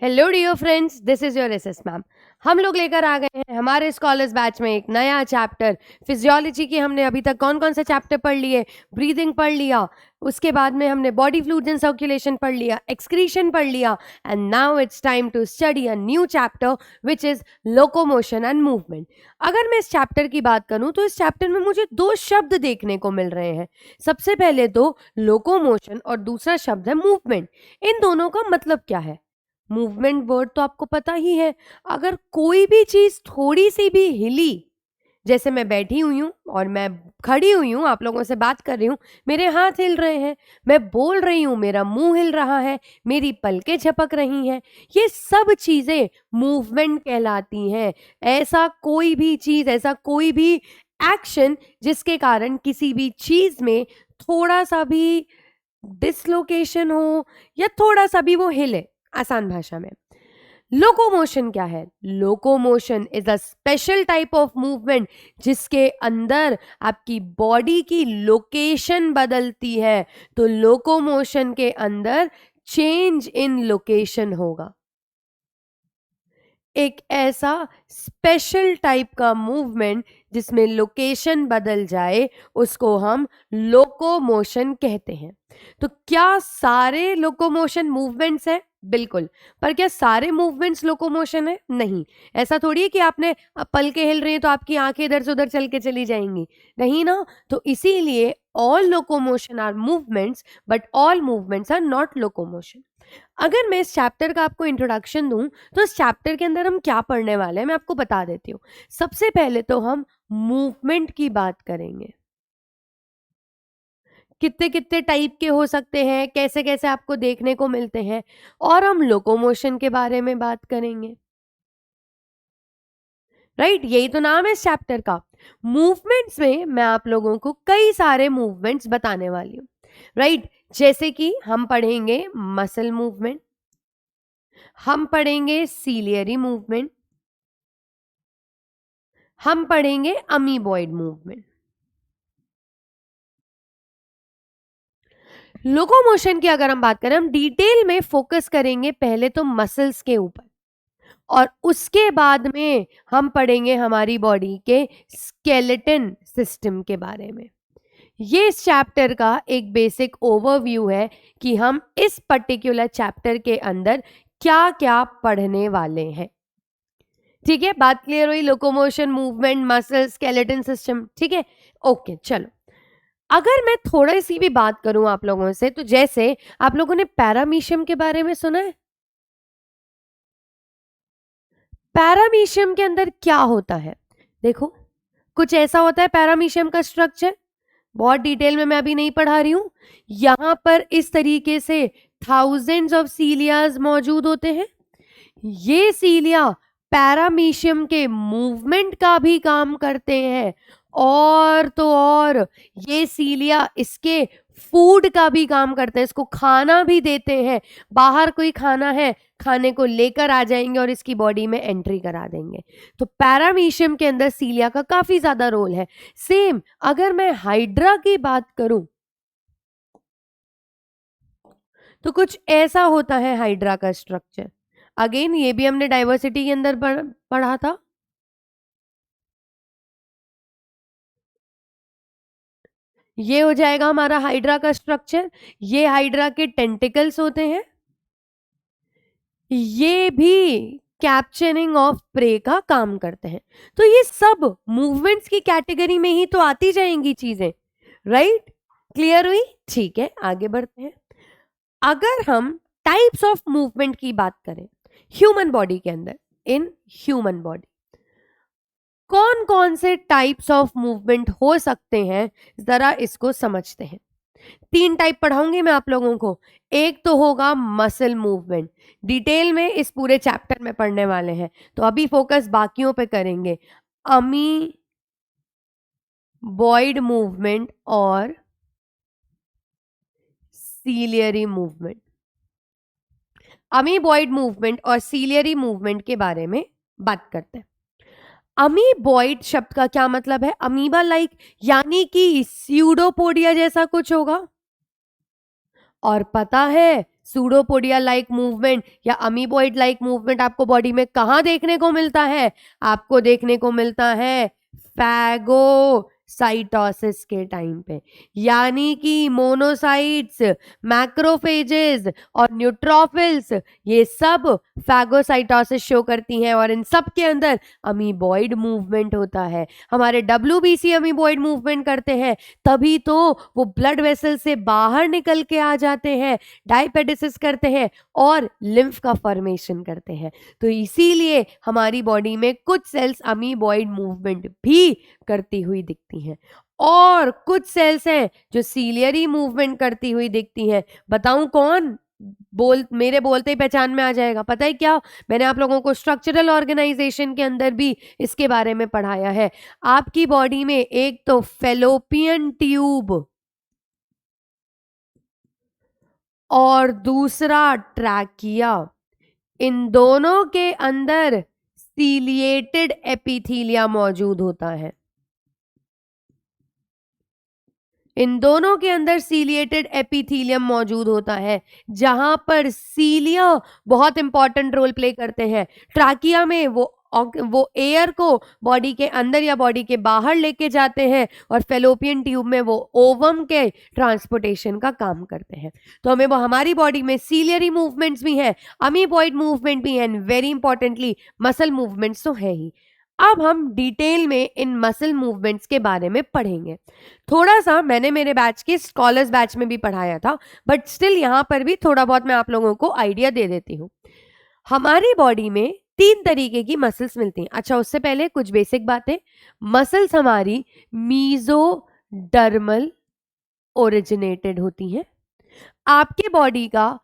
Hello dear friends, this is your SS ma'am. हम लोग लेकर आ गए हैं हमारे स्कॉलर्स बैच में एक नया चैप्टर फिजियोलॉजी की। हमने अभी तक कौन कौन से चैप्टर पढ़ लिए? ब्रीदिंग पढ़ लिया, उसके बाद में हमने बॉडी फ्लूइड्स एंड सर्कुलेशन पढ़ लिया, एक्सक्रीशन पढ़ लिया, and now it's time to study a new chapter which is locomotion and movement. अगर मैं इस चैप्टर की बात करूं तो इस चैप्टर में मुझे दो शब्द देखने को मिल रहे हैं। सबसे पहले तो लोकोमोशन और दूसरा शब्द है मूवमेंट। इन दोनों का मतलब क्या है? मूवमेंट वर्ड तो आपको पता ही है। अगर कोई भी चीज थोड़ी सी भी हिली, जैसे मैं बैठी हुई हूं और मैं खड़ी हुई हूं, आप लोगों से बात कर रही हूं, मेरे हाथ हिल रहे हैं, मैं बोल रही हूं, मेरा मुंह हिल रहा है, मेरी पलकें झपक रही हैं, ये सब चीजें मूवमेंट कहलाती हैं। ऐसा कोई भी चीज, ऐसा कोई भी एक्शन जिसके कारण किसी भी चीज में थोड़ा सा भी डिसलोकेशन हो या थोड़ा सा भी वो हिले। आसान भाषा में लोकोमोशन क्या है? Locomotion is a special type of movement जिसके अंदर आपकी बॉडी की लोकेशन बदलती है। तो लोकोमोशन के अंदर चेंज इन लोकेशन होगा। एक ऐसा स्पेशल टाइप का मूवमेंट जिसमें लोकेशन बदल जाए, उसको हम लोकोमोशन कहते हैं। तो क्या सारे लोकोमोशन मूवमेंट्स हैं? बिल्कुल। पर क्या सारे मूवमेंट्स लोकोमोशन है? नहीं। ऐसा थोड़ी है कि आपने पलकें हिल रही हैं तो आपकी आंखें इधर से उधर चल के चली जाएंगी, नहीं ना। तो इसीलिए all locomotion are movements but all movements are not locomotion. अगर मैं इस चैप्टर का आपको इंट्रोडक्शन दूं तो इस चैप्टर के अंदर हम क्या पढ़ने वाले हैं मैं आपको बता देती हूँ। सबसे पहले तो हम मूवमेंट की बात करेंगे। कितने कितने टाइप के हो सकते हैं, कैसे कैसे आपको देखने को मिलते हैं, और हम लोकोमोशन के बारे में बात करेंगे। राइट, यही तो नाम है इस चैप्टर का। मूवमेंट्स में मैं आप लोगों को कई सारे मूवमेंट्स बताने वाली हूँ। राइट, जैसे कि हम पढ़ेंगे मसल मूवमेंट, हम पढ़ेंगे सीलियरी मूवमेंट, हम पढ़ेंगे अमीबॉइड मूवमेंट। लोकोमोशन की अगर हम बात करें, हम डिटेल में फोकस करेंगे पहले तो मसल्स के ऊपर, और उसके बाद में हम पढ़ेंगे हमारी बॉडी के स्केलेटन सिस्टम के बारे में। ये इस चैप्टर का एक बेसिक ओवरव्यू है कि हम इस पर्टिकुलर चैप्टर के अंदर क्या क्या पढ़ने वाले हैं। ठीक है, बात क्लियर हुई? Locomotion, movement, muscle, skeleton system. ठीक है, ओके, चलो। अगर मैं थोड़ी सी भी बात करूं आप लोगों से, तो जैसे आप लोगों ने पैरामीशियम के बारे में सुना है? पैरामीशियम के अंदर क्या होता है? देखो, कुछ ऐसा होता है पैरामीशियम का स्ट्रक्चर। बहुत डिटेल में मैं अभी नहीं पढ़ा रही हूं। यहां पर इस तरीके से थाउजेंड्स ऑफ सीलियाज मौजूद होते हैं। ये सीलिया पैरामीशियम के मूवमेंट का भी काम करते हैं, और तो और ये सीलिया इसके फूड का भी काम करते हैं, इसको खाना भी देते हैं। बाहर कोई खाना है, खाने को लेकर आ जाएंगे और इसकी बॉडी में एंट्री करा देंगे। तो पैरामीशियम के अंदर सीलिया का काफी ज्यादा रोल है। सेम अगर मैं हाइड्रा की बात करूं तो कुछ ऐसा होता है हाइड्रा का स्ट्रक्चर। अगेन ये भी हमने डाइवर्सिटी के अंदर पढ़ा था। ये हो जाएगा हमारा हाइड्रा का स्ट्रक्चर। ये हाइड्रा के टेंटिकल्स होते हैं। ये भी कैप्चरिंग ऑफ प्रे का काम करते हैं। तो ये सब मूवमेंट्स की कैटेगरी में ही तो आती जाएंगी चीजें। राइट, क्लियर हुई? ठीक है, आगे बढ़ते हैं। अगर हम टाइप्स ऑफ मूवमेंट की बात करें ह्यूमन बॉडी के अंदर, इन ह्यूमन बॉडी कौन कौन से टाइप्स ऑफ मूवमेंट हो सकते हैं, जरा इसको समझते हैं। 3 टाइप पढ़ाऊंगी मैं आप लोगों को। एक तो होगा मसल मूवमेंट, डिटेल में इस पूरे चैप्टर में पढ़ने वाले हैं, तो अभी फोकस बाकियों पे करेंगे। अमीबॉइड मूवमेंट और सीलियरी मूवमेंट। अमीबॉइड मूवमेंट और सीलियरी मूवमेंट के बारे में बात करते हैं। अमीबॉइड शब्द का क्या मतलब है? अमीबा लाइक, यानी कि स्यूडोपोडिया जैसा कुछ होगा। और पता है सूडोपोडिया लाइक मूवमेंट या अमीबॉइड लाइक मूवमेंट आपको बॉडी में कहाँ देखने को मिलता है? आपको देखने को मिलता है फैगोसाइटोसिस के टाइम पे, यानी कि मोनोसाइट्स, मैक्रोफेजेस और न्यूट्रोफिल्स ये सब फैगोसाइटोसिस शो करती हैं और इन सब के अंदर अमीबॉइड मूवमेंट होता है। हमारे WBC अमीबॉइड मूवमेंट करते हैं तभी तो वो ब्लड वेसल से बाहर निकल के आ जाते हैं, डायपेडिसिस करते हैं और लिम्फ का फॉर्मेशन करते हैं। तो इसीलिए हमारी बॉडी में कुछ सेल्स अमीबॉइड मूवमेंट भी करती हुई दिखती हैं और कुछ सेल्स हैं जो सीलियरी मूवमेंट करती हुई दिखती हैं। बताऊं कौन? मेरे बोलते ही पहचान में आ जाएगा। पता है क्या? मैंने आप लोगों को स्ट्रक्चरल ऑर्गेनाइजेशन के अंदर भी इसके बारे में पढ़ाया है। आपकी बॉडी में एक तो फेलोपियन ट्यूब और दूसरा ट्रैकिया, इन दोनों के अंदर सीलिएटेड एपिथीलिया मौजूद होता है। इन दोनों के अंदर सीलिएटेड एपिथीलियम मौजूद होता है, जहां पर सीलिया बहुत इंपॉर्टेंट रोल प्ले करते हैं। ट्रैकिया में वो एयर को बॉडी के अंदर या बॉडी के बाहर लेके जाते हैं और फेलोपियन ट्यूब में वो ओवम के ट्रांसपोर्टेशन का काम करते हैं। तो हमें वो हमारी बॉडी में सीलियरी मूवमेंट्स भी हैं, अमीबॉइड मूवमेंट भी है, वेरी इंपॉर्टेंटली मसल मूवमेंट्स तो है ही। अब हम डिटेल में इन मसल मूवमेंट्स के बारे में पढ़ेंगे। थोड़ा सा मैंने मेरे बैच के स्कॉलर्स बैच में भी पढ़ाया था, बट स्टिल यहाँ पर भी थोड़ा बहुत मैं आप लोगों को आइडिया दे देती हूँ। हमारी बॉडी में 3 तरीके की मसल्स मिलती हैं। अच्छा, उससे पहले कुछ बेसिक बातें। मसल्स हमारी मीजोडर्मल ओरिजिनेटेड होती हैं। आपके बॉडी का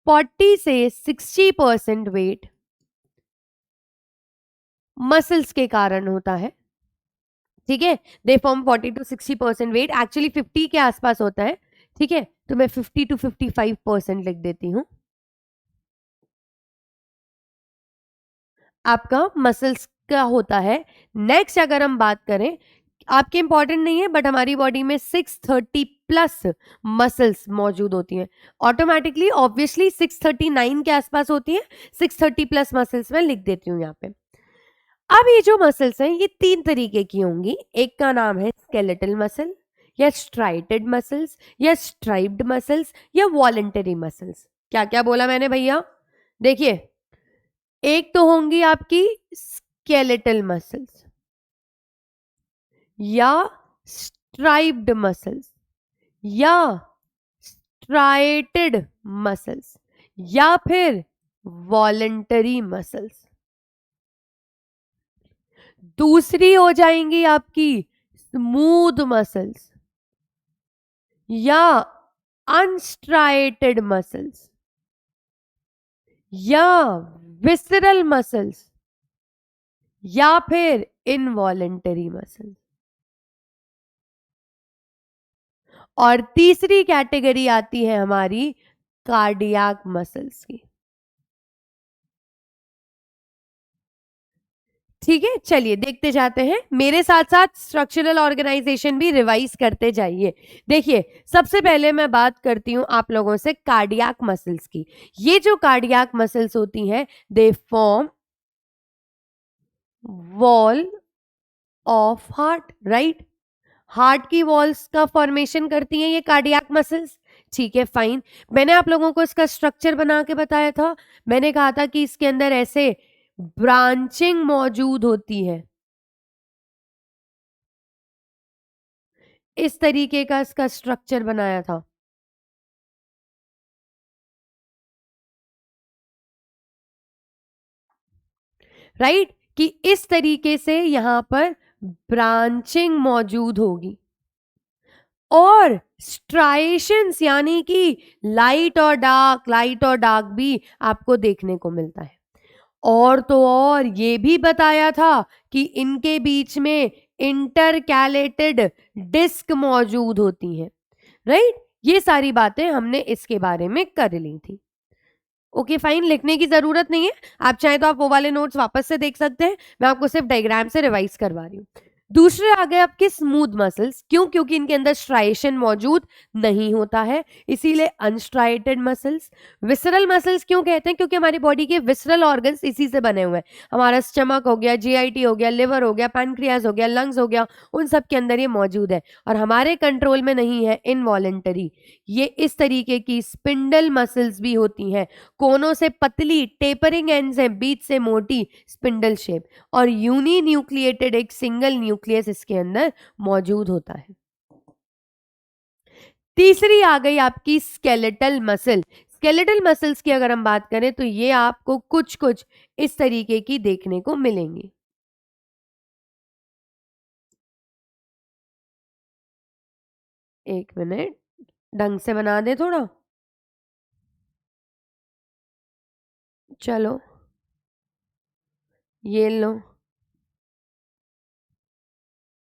40 से 60% वेट मसल्स के कारण होता है, ठीक है। They form 40 to 60% weight, actually 50 के आसपास होता है, ठीक है। तो मैं 50 to 55% लिख देती हूं। आपका मसल्स का होता है। नेक्स्ट अगर हम बात करें, आपके इंपॉर्टेंट नहीं है बट हमारी बॉडी में 630 प्लस मसल्स मौजूद होती हैं। ऑटोमेटिकली ऑब्वियसली 639 के आसपास होती हैं, 630 प्लस मसल्स मैं लिख देती हूँ यहाँ पे। अब ये जो मसल्स हैं ये 3 तरीके की होंगी। एक का नाम है स्केलेटल मसल या स्ट्राइटेड मसल्स या स्ट्राइप्ड मसल्स या वॉलंटरी मसल्स। क्या क्या बोला मैंने भैया? देखिए, एक तो होंगी आपकी स्केलेटल मसल्स या स्ट्राइप्ड मसल्स या स्ट्राइटेड मसल्स या फिर वॉलंटरी मसल्स। दूसरी हो जाएंगी आपकी स्मूथ मसल्स या अनस्ट्राइटेड मसल्स या विसरल मसल्स या फिर इनवॉलेंटरी मसल्स। और तीसरी कैटेगरी आती है हमारी कार्डियक मसल्स की। ठीक है, चलिए देखते जाते हैं। मेरे साथ साथ स्ट्रक्चरल ऑर्गेनाइजेशन भी रिवाइज करते जाइए। देखिए, सबसे पहले मैं बात करती हूं आप लोगों से कार्डियक मसल्स की। ये जो कार्डियक मसल्स होती हैं, they form wall of heart, right. Heart की वॉल्स का फॉर्मेशन करती हैं ये कार्डियक मसल्स। ठीक है, फाइन। मैंने आप लोगों को इसका स्ट्रक्चर बना के बताया था। मैंने कहा था कि इसके अंदर ऐसे ब्रांचिंग मौजूद होती है, इस तरीके का इसका स्ट्रक्चर बनाया था। राइट, कि इस तरीके से यहां पर ब्रांचिंग मौजूद होगी और स्ट्राइएशंस यानी कि लाइट और डार्क भी आपको देखने को मिलता है। और तो और ये भी बताया था कि इनके बीच में इंटरकैलेटेड डिस्क मौजूद होती हैं, राइट। ये सारी बातें हमने इसके बारे में कर ली थी। ओके फाइन, लिखने की जरूरत नहीं है। आप चाहे तो आप वो वाले नोट्स वापस से देख सकते हैं, मैं आपको सिर्फ डायग्राम से रिवाइज करवा रही हूँ। दूसरे आ गए आपके स्मूथ मसल्स, क्यों? क्योंकि इनके अंदर स्ट्राइएशन मौजूद नहीं होता है, इसीलिए अनस्ट्राइटेड मसल्स। विसरल मसल्स क्यों कहते हैं? क्योंकि हमारी बॉडी के विसरल ऑर्गन्स इसी से बने हुए हैं। हमारा स्टमक हो गया, जीआईटी हो गया, लिवर हो गया, पैनक्रियाज हो गया, लंग्स हो गया, उन सब के अंदर ये मौजूद है और हमारे कंट्रोल में नहीं है, इनवॉलेंटरी। ये इस तरीके की स्पिंडल मसल्स भी होती हैं, कोनों से पतली टेपरिंग एंड्स हैं, बीच से मोटी, स्पिंडल शेप, और यूनी न्यूक्लिएटेड एक सिंगल न्यूक्लियस इसके अंदर मौजूद होता है। तीसरी आ गई आपकी स्केलेटल मसल। स्केलेटल मसल्स की अगर हम बात करें तो ये आपको कुछ कुछ इस तरीके की देखने को मिलेंगी। एक मिनट, ढंग से बना दे थोड़ा। चलो, ये लो,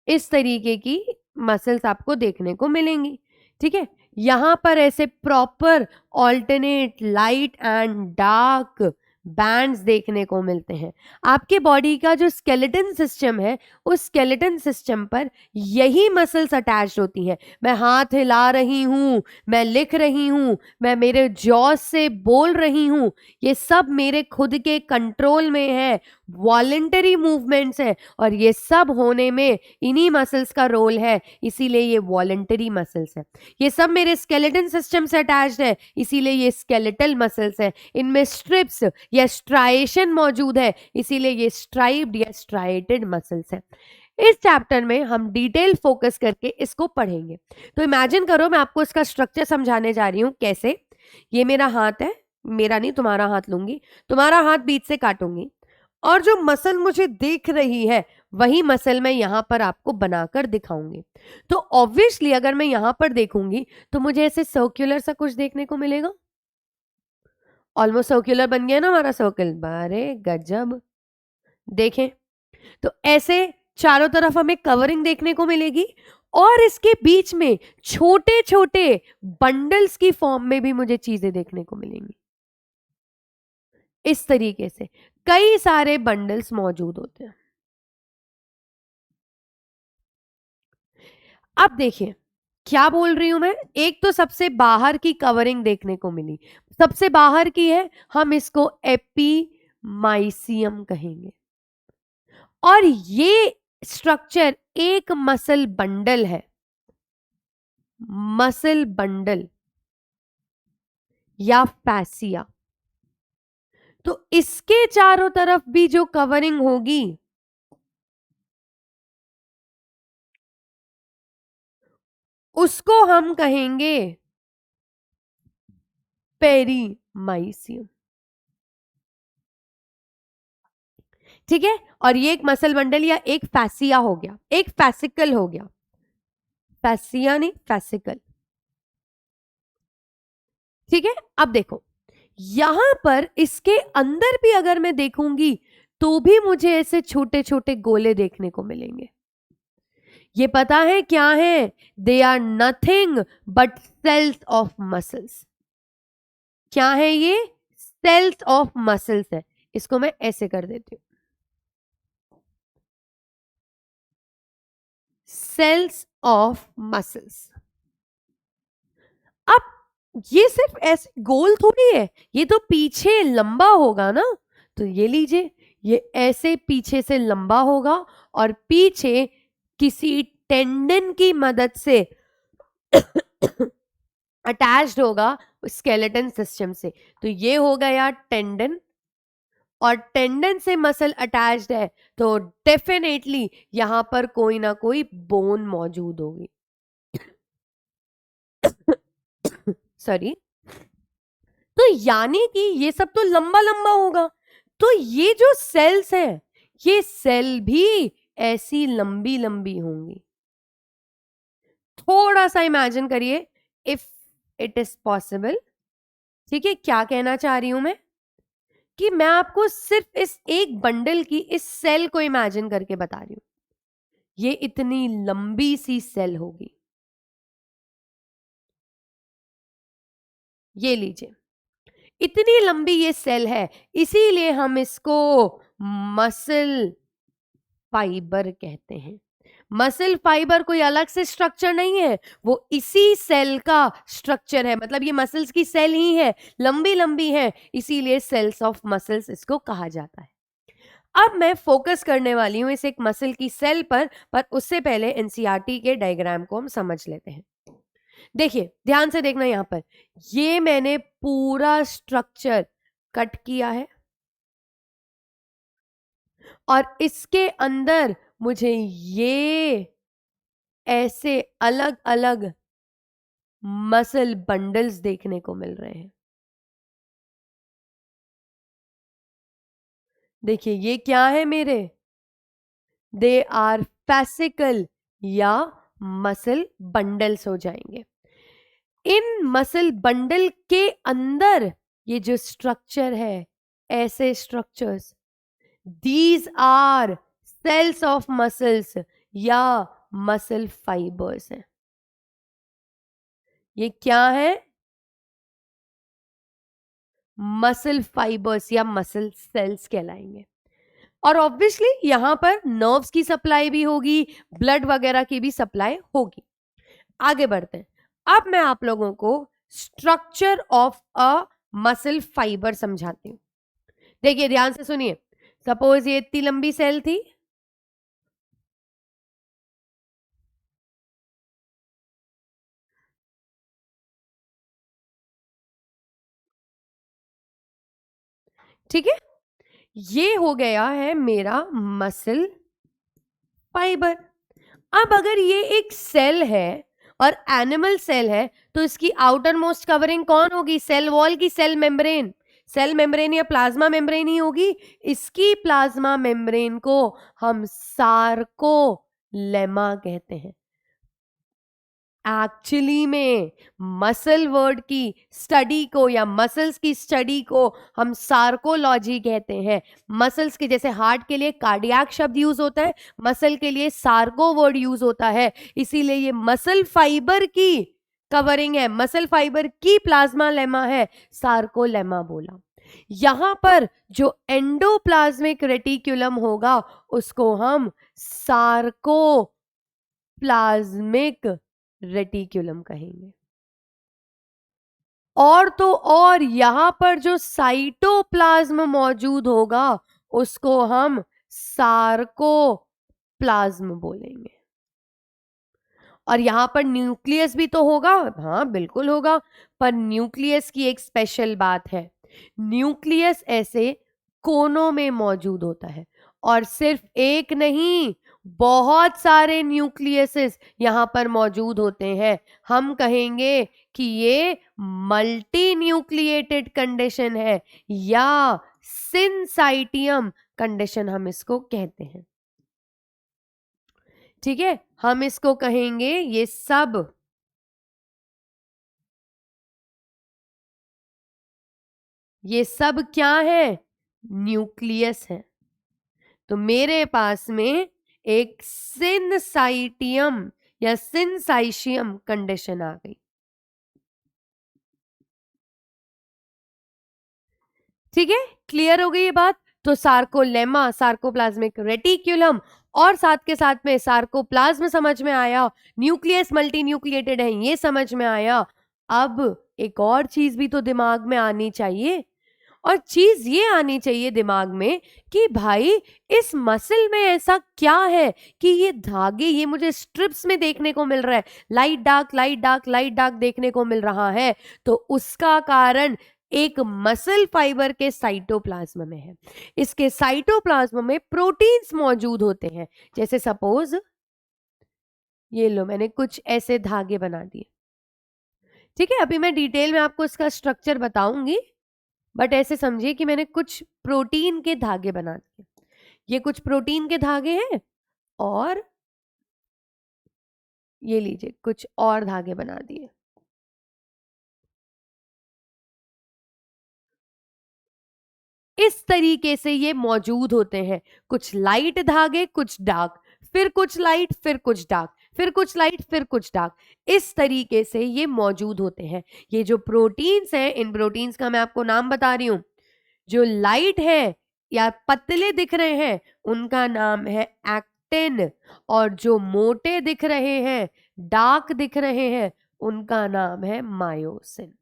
इस तरीके की मसल्स आपको देखने को मिलेंगी। ठीक है, यहां पर ऐसे proper alternate light and dark bands देखने को मिलते हैं। आपके बॉडी का जो स्केलेटन सिस्टम है, उस स्केलेटन सिस्टम पर यही मसल्स अटैच्ड होती हैं। मैं हाथ हिला रही हूं, मैं लिख रही हूं, मैं मेरे जॉस से बोल रही हूं, ये सब मेरे खुद के कंट्रोल में है, वॉलेंटरी मूवमेंट्स है, और ये सब होने में इन्हीं मसल्स का रोल है, इसीलिए ये वॉलेंटरी मसल्स है। ये सब मेरे स्केलेटन सिस्टम से अटैच्ड है, इसीलिए ये स्केलेटल मसल्स है। इनमें स्ट्रिप्स या स्ट्राइएशन मौजूद है, इसीलिए ये स्ट्राइप्ड या स्ट्राइटेड मसल्स है। इस चैप्टर में हम डिटेल फोकस करके इसको पढ़ेंगे। तो इमेजिन करो, मैं आपको इसका स्ट्रक्चर समझाने जा रही हूं कैसे। ये मेरा हाथ है, मेरा नहीं, तुम्हारा हाथ लूंगी, तुम्हारा हाथ बीच से काटूंगी, और जो मसल मुझे देख रही है वही मसल मैं यहां पर आपको बनाकर दिखाऊंगी। तो ऑब्वियसली अगर मैं यहां पर देखूंगी तो मुझे ऐसे सर्कुलर सा कुछ देखने को मिलेगा। ऑलमोस्ट सर्कुलर बन गया ना हमारा सर्कल, बारे गजब। देखें तो ऐसे चारों तरफ हमें कवरिंग देखने को मिलेगी, और इसके बीच में छोटे छोटे बंडल्स की फॉर्म में भी मुझे चीजें देखने को मिलेंगी। इस तरीके से कई सारे बंडल्स मौजूद होते हैं। अब देखिए क्या बोल रही हूं मैं। एक तो सबसे बाहर की कवरिंग देखने को मिली, सबसे बाहर की है, हम इसको एपीमाइसियम कहेंगे। और ये स्ट्रक्चर एक मसल बंडल है, मसल बंडल या फैसिया। तो इसके चारों तरफ भी जो कवरिंग होगी उसको हम कहेंगे पेरीमाइसियम। ठीक है, और ये एक मसल बंडल या एक फैसिया हो गया, एक फैसिकल हो गया, फैसिया नहीं फैसिकल। ठीक है, अब देखो यहां पर इसके अंदर भी अगर मैं देखूंगी तो भी मुझे ऐसे छोटे छोटे गोले देखने को मिलेंगे। ये पता है क्या है? They are nothing but cells of muscles. क्या है ये? सेल्स ऑफ मसल्स है। इसको मैं ऐसे कर देती हूं, सेल्स ऑफ मसल्स। अब ये सिर्फ ऐसे गोल थोड़ी है, ये तो पीछे लंबा होगा ना। तो ये लीजिए, ये ऐसे पीछे से लंबा होगा और पीछे किसी टेंडन की मदद से अटैच्ड होगा स्केलेटन सिस्टम से। तो ये हो गया टेंडन, और टेंडन से मसल अटैच्ड है तो डेफिनेटली यहां पर कोई ना कोई बोन मौजूद होगी। सॉरी। तो यानी कि ये सब तो लंबा लंबा होगा, तो ये जो सेल्स हैं ये सेल भी ऐसी लंबी लंबी होंगी। थोड़ा सा इमेजिन करिए, इफ इट इज पॉसिबल। ठीक है, क्या कहना चाह रही हूं मैं कि मैं आपको सिर्फ इस एक बंडल की इस सेल को इमेजिन करके बता रही हूं। ये इतनी लंबी सी सेल होगी, ये लीजिए, इतनी लंबी ये सेल है, इसीलिए हम इसको मसल फाइबर कहते हैं। मसल फाइबर कोई अलग से स्ट्रक्चर नहीं है, वो इसी सेल का स्ट्रक्चर है, मतलब ये मसल्स की सेल ही है, लंबी लंबी है, इसीलिए सेल्स ऑफ मसल्स इसको कहा जाता है। अब मैं फोकस करने वाली हूं इस एक मसल की सेल पर उससे पहले एनसीईआरटी के डायग्राम को हम समझ लेते हैं। देखिए ध्यान से देखना, यहां पर ये मैंने पूरा स्ट्रक्चर कट किया है और इसके अंदर मुझे ये ऐसे अलग अलग मसल बंडल्स देखने को मिल रहे हैं। देखिए ये क्या है मेरे, दे आर फैसिकल या मसल बंडल्स हो जाएंगे। इन मसल बंडल के अंदर ये जो स्ट्रक्चर है, ऐसे structures, these are cells of muscles या मसल फाइबर्स हैं। ये क्या है, मसल फाइबर्स या मसल सेल्स कहलाएंगे। और ऑब्वियसली यहां पर नर्व्स की सप्लाई भी होगी, ब्लड वगैरह की भी सप्लाई होगी। आगे बढ़ते हैं। अब मैं आप लोगों को structure of a muscle fibre समझाती हूं। देखिए ध्यान से सुनिए, सपोज ये इतनी लंबी सेल थी, ठीक है, ये हो गया है मेरा मसल फाइबर। अब अगर ये एक सेल है और एनिमल सेल है तो इसकी आउटर मोस्ट कवरिंग कौन होगी, सेल वॉल की सेल मेम्ब्रेन, सेल मेम्ब्रेन या प्लाज्मा मेम्ब्रेन ही होगी। इसकी प्लाज्मा मेम्ब्रेन को हम सार्कोलेमा कहते हैं। एक्चुअली में मसल वर्ड की स्टडी को या मसल्स की स्टडी को हम सार्कोलॉजी कहते हैं। मसल्स के जैसे हार्ट के लिए कार्डियक शब्द यूज होता है, मसल के लिए सार्को वर्ड यूज होता है, इसीलिए ये मसल फाइबर की कवरिंग है, मसल फाइबर की प्लाज्मा लेमा है, सार्कोलेमा बोला। यहां पर जो एंडोप्लाज्मिक रेटिकुलम होगा उसको हम सार्कोप्लाज्मिक रेटिकुलम कहेंगे। और तो और यहां पर जो साइटोप्लाज्म मौजूद होगा उसको हम सार्कोप्लाज्म बोलेंगे। और यहां पर न्यूक्लियस भी तो होगा, हाँ बिल्कुल होगा, पर न्यूक्लियस की एक स्पेशल बात है, न्यूक्लियस ऐसे कोनों में मौजूद होता है और सिर्फ एक नहीं, बहुत सारे न्यूक्लियसेस यहां पर मौजूद होते हैं। हम कहेंगे कि ये मल्टी न्यूक्लिएटेड कंडीशन है या सिंसाइटियम कंडीशन हम इसको कहते हैं। ठीक है, हम इसको कहेंगे ये सब क्या है, न्यूक्लियस है। तो मेरे पास में एक सिनसाइटियम या सिनसाइशियम कंडीशन आ गई। ठीक है, क्लियर हो गई ये बात। तो सार्कोलेमा, सार्कोप्लाज्मिक रेटिक्यूलम और साथ के साथ में सार्कोप्लाज्म समझ में आया, न्यूक्लियस मल्टी न्यूक्लिएटेड है ये समझ में आया। अब एक और चीज भी तो दिमाग में आनी चाहिए, और चीज ये आनी चाहिए दिमाग में कि भाई इस मसल में ऐसा क्या है कि ये धागे, ये मुझे स्ट्रिप्स में देखने को मिल रहा है, light dark light dark light dark देखने को मिल रहा है, तो उसका कारण एक मसल फाइबर के साइटोप्लाज्म में है। इसके साइटोप्लाज्म में प्रोटीन्स मौजूद होते हैं। जैसे सपोज ये लो, मैंने कुछ ऐसे धागे बना दिए, ठीक है, अभी मैं डिटेल में आपको इसका स्ट्रक्चर बताऊंगी, बट ऐसे समझिए कि मैंने कुछ प्रोटीन के धागे बना दिए। ये कुछ प्रोटीन के धागे हैं और ये लीजिए कुछ और धागे बना दिए। इस तरीके से ये मौजूद होते हैं, कुछ लाइट धागे कुछ डार्क, फिर कुछ लाइट फिर कुछ डार्क, फिर कुछ लाइट फिर कुछ डार्क, इस तरीके से ये मौजूद होते हैं। ये जो प्रोटीन्स हैं, इन प्रोटीन्स का मैं आपको नाम बता रही हूं। जो लाइट है या पतले दिख रहे हैं उनका नाम है एक्टिन एक्टिन, और जो मोटे दिख रहे हैं, डार्क दिख रहे हैं, उनका नाम है मायोसिन।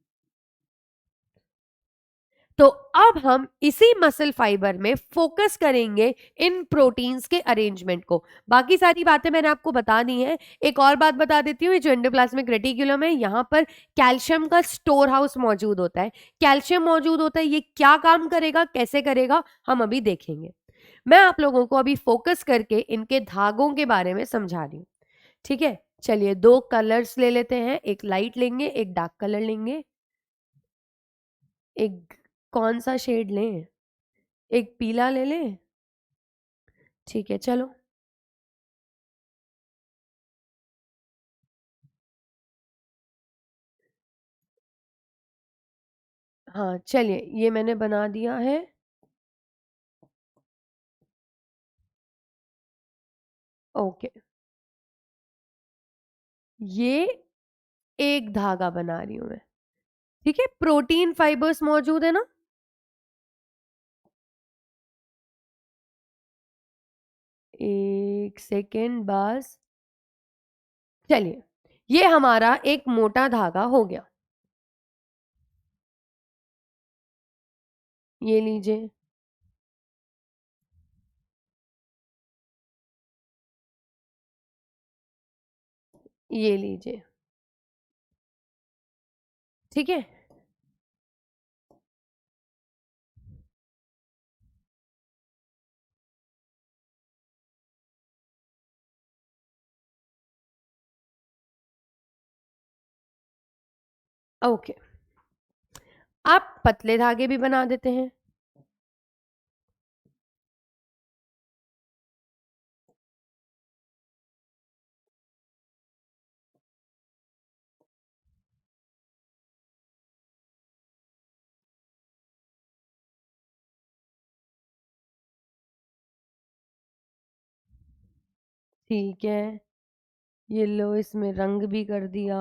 तो अब हम इसी मसल फाइबर में फोकस करेंगे इन प्रोटीन्स के अरेंजमेंट को। बाकी सारी बातें मैंने आपको बता दी हैं। एक और बात बता देती हूँ, जो एंडोप्लाज्मिक रेटिकुलम है, यहाँ पर कैल्शियम का स्टोर हाउस मौजूद होता है। कैल्शियम मौजूद होता है, ये क्या काम करेगा, कैसे करेगा, हम अभी देखेंगे। मैं आप लोगों को अभी फोकस करके इनके धागों के बारे में समझा रही हूँ। ठीक है, चलिए 2 कलर्स ले लेते हैं, एक लाइट लेंगे, एक डार्क कलर लेंगे। एक कौन सा शेड लें? एक पीला ले लें? ठीक है, चलो। हाँ, चलिए ये मैंने बना दिया है। ओके, ये एक धागा बना रही हूं मैं। ठीक है, प्रोटीन फाइबर्स मौजूद है ना? एक सेकेंड बस। चलिए, ये हमारा एक मोटा धागा हो गया। ये लीजिए। ये लीजिए। ठीक है, ओके। आप पतले धागे भी बना देते हैं। ठीक है, ये लो, इसमें रंग भी कर दिया।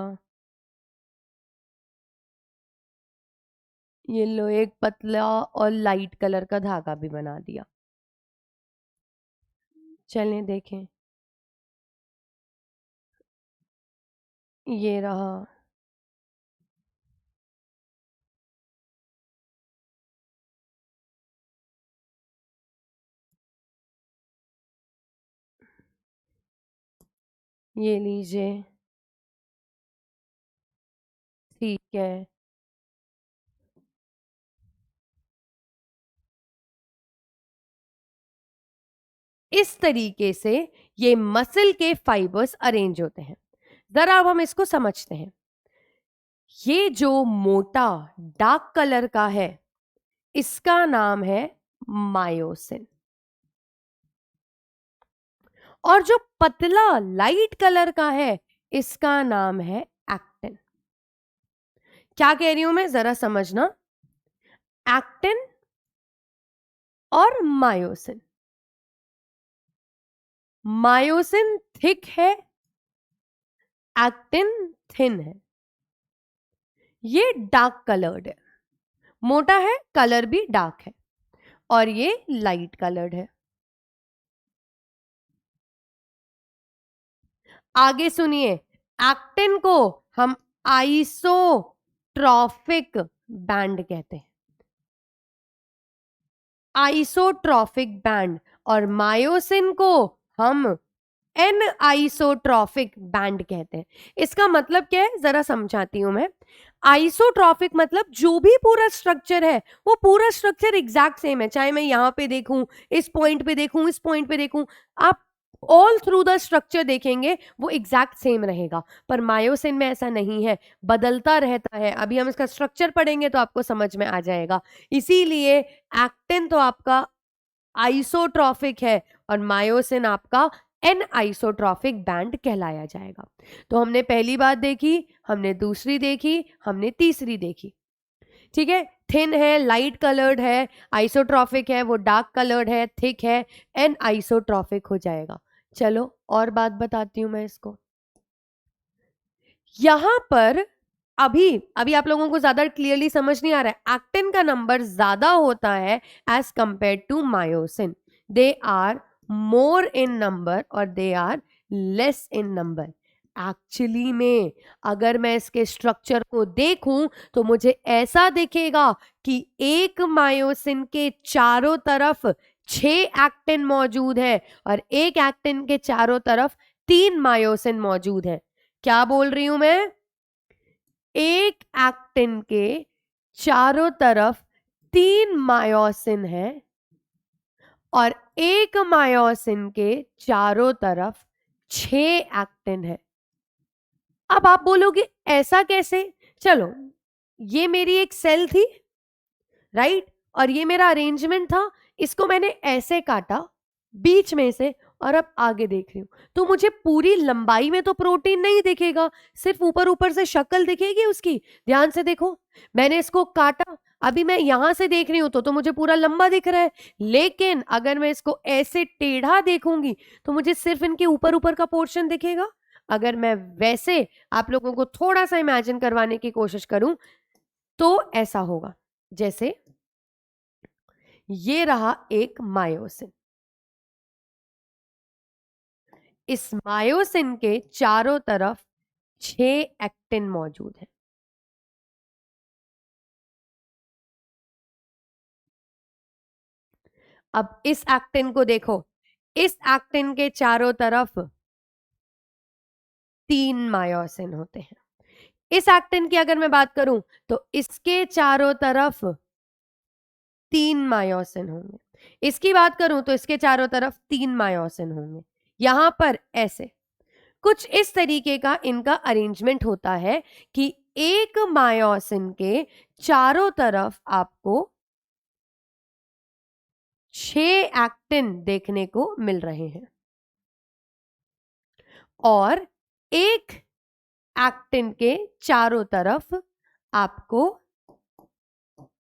ये लो, एक पतला और लाइट कलर का धागा भी बना दिया। चलें देखें। ये रहा। ये लीजिए। ठीक है, इस तरीके से ये मसल के फाइबर्स अरेंज होते हैं। जरा अब हम इसको समझते हैं। ये जो मोटा डार्क कलर का है, इसका नाम है मायोसिन, और जो पतला लाइट कलर का है, इसका नाम है एक्टिन। क्या कह रही हूं मैं, जरा समझना। एक्टिन और मायोसिन। मायोसिन थिक है, एक्टिन थिन है। ये डार्क कलर्ड है, मोटा है, कलर भी डार्क है, और ये लाइट कलर्ड है। आगे सुनिए, एक्टिन को हम आइसोट्रॉफिक बैंड कहते हैं। आइसोट्रॉफिक बैंड। और मायोसिन को हम एन आइसोट्रॉफिक बैंड कहते हैं। इसका मतलब क्या है, जरा समझाती हूं मैं। आइसोट्रॉफिक मतलब जो भी पूरा स्ट्रक्चर है, वो पूरा स्ट्रक्चर एग्जैक्ट सेम है, चाहे मैं यहां पे देखूं, इस पॉइंट पे देखूं, इस पॉइंट पे देखूं, आप ऑल थ्रू द स्ट्रक्चर देखेंगे, वो एग्जैक्ट सेम रहेगा। पर मायोसिन में ऐसा नहीं है, बदलता रहता है। अभी हम इसका स्ट्रक्चर पढ़ेंगे तो आपको समझ में आ जाएगा। इसीलिए एक्टिन तो आपका आइसोट्रॉफिक है, और मायोसिन आपका एन आइसोट्रॉफिक बैंड कहलाया जाएगा। तो हमने पहली बात देखी, हमने दूसरी देखी, हमने तीसरी देखी। ठीक है, थिन है, लाइट कलर्ड है, आइसोट्रॉफिक है, वो डार्क कलर्ड है, थिक है, एन आइसोट्रॉफिक हो जाएगा। चलो और बात बताती हूं मैं इसको। यहां पर अभी अभी आप लोगों को ज्यादा क्लियरली समझ नहीं आ रहा है। एक्टिन का नंबर ज्यादा होता है as compare to myosin. They are more in number और they are less in number. Actually में अगर मैं इसके स्ट्रक्चर को देखूं तो मुझे ऐसा दिखेगा कि एक मायोसिन के चारों तरफ 6 एक्टिन मौजूद है और एक एक्टिन के चारों तरफ 3 मायोसिन मौजूद है। क्या बोल रही हूं मैं? एक एक्टिन के चारों तरफ 3 मायोसिन है और एक मायोसिन के चारों तरफ 6 एक्टिन है। अब आप बोलोगे ऐसा कैसे? चलो, ये मेरी एक सेल थी, राइट, और ये मेरा अरेंजमेंट था। इसको मैंने ऐसे काटा बीच में से और अब आगे देख रही हूं तो मुझे पूरी लंबाई में तो प्रोटीन नहीं दिखेगा, सिर्फ ऊपर ऊपर से शक्ल दिखेगी उसकी। ध्यान से देखो, मैंने इसको काटा, अभी मैं यहां से देख रही हूं तो मुझे पूरा लंबा दिख रहा है, लेकिन अगर मैं इसको ऐसे टेढ़ा देखूंगी तो मुझे सिर्फ इनके ऊपर ऊपर का पोर्शन दिखेगा। अगर मैं वैसे आप लोगों को थोड़ा सा इमेजिन करवाने की कोशिश करूं तो ऐसा होगा, जैसे ये रहा एक मायोसिन, इस मायोसिन के चारों तरफ 6 एक्टिन मौजूद है। अब इस एक्टिन को देखो, इस एक्टिन के चारों तरफ 3 मायोसिन होते हैं। इस एक्टिन की अगर मैं बात करूं तो इसके चारों तरफ 3 मायोसिन होंगे। इसकी बात करूं तो इसके चारों तरफ 3 मायोसिन होंगे। यहां पर ऐसे कुछ इस तरीके का इनका अरेंजमेंट होता है कि एक मायोसिन के चारों तरफ आपको 6 एक्टिन देखने को मिल रहे हैं और एक एक्टिन के चारों तरफ आपको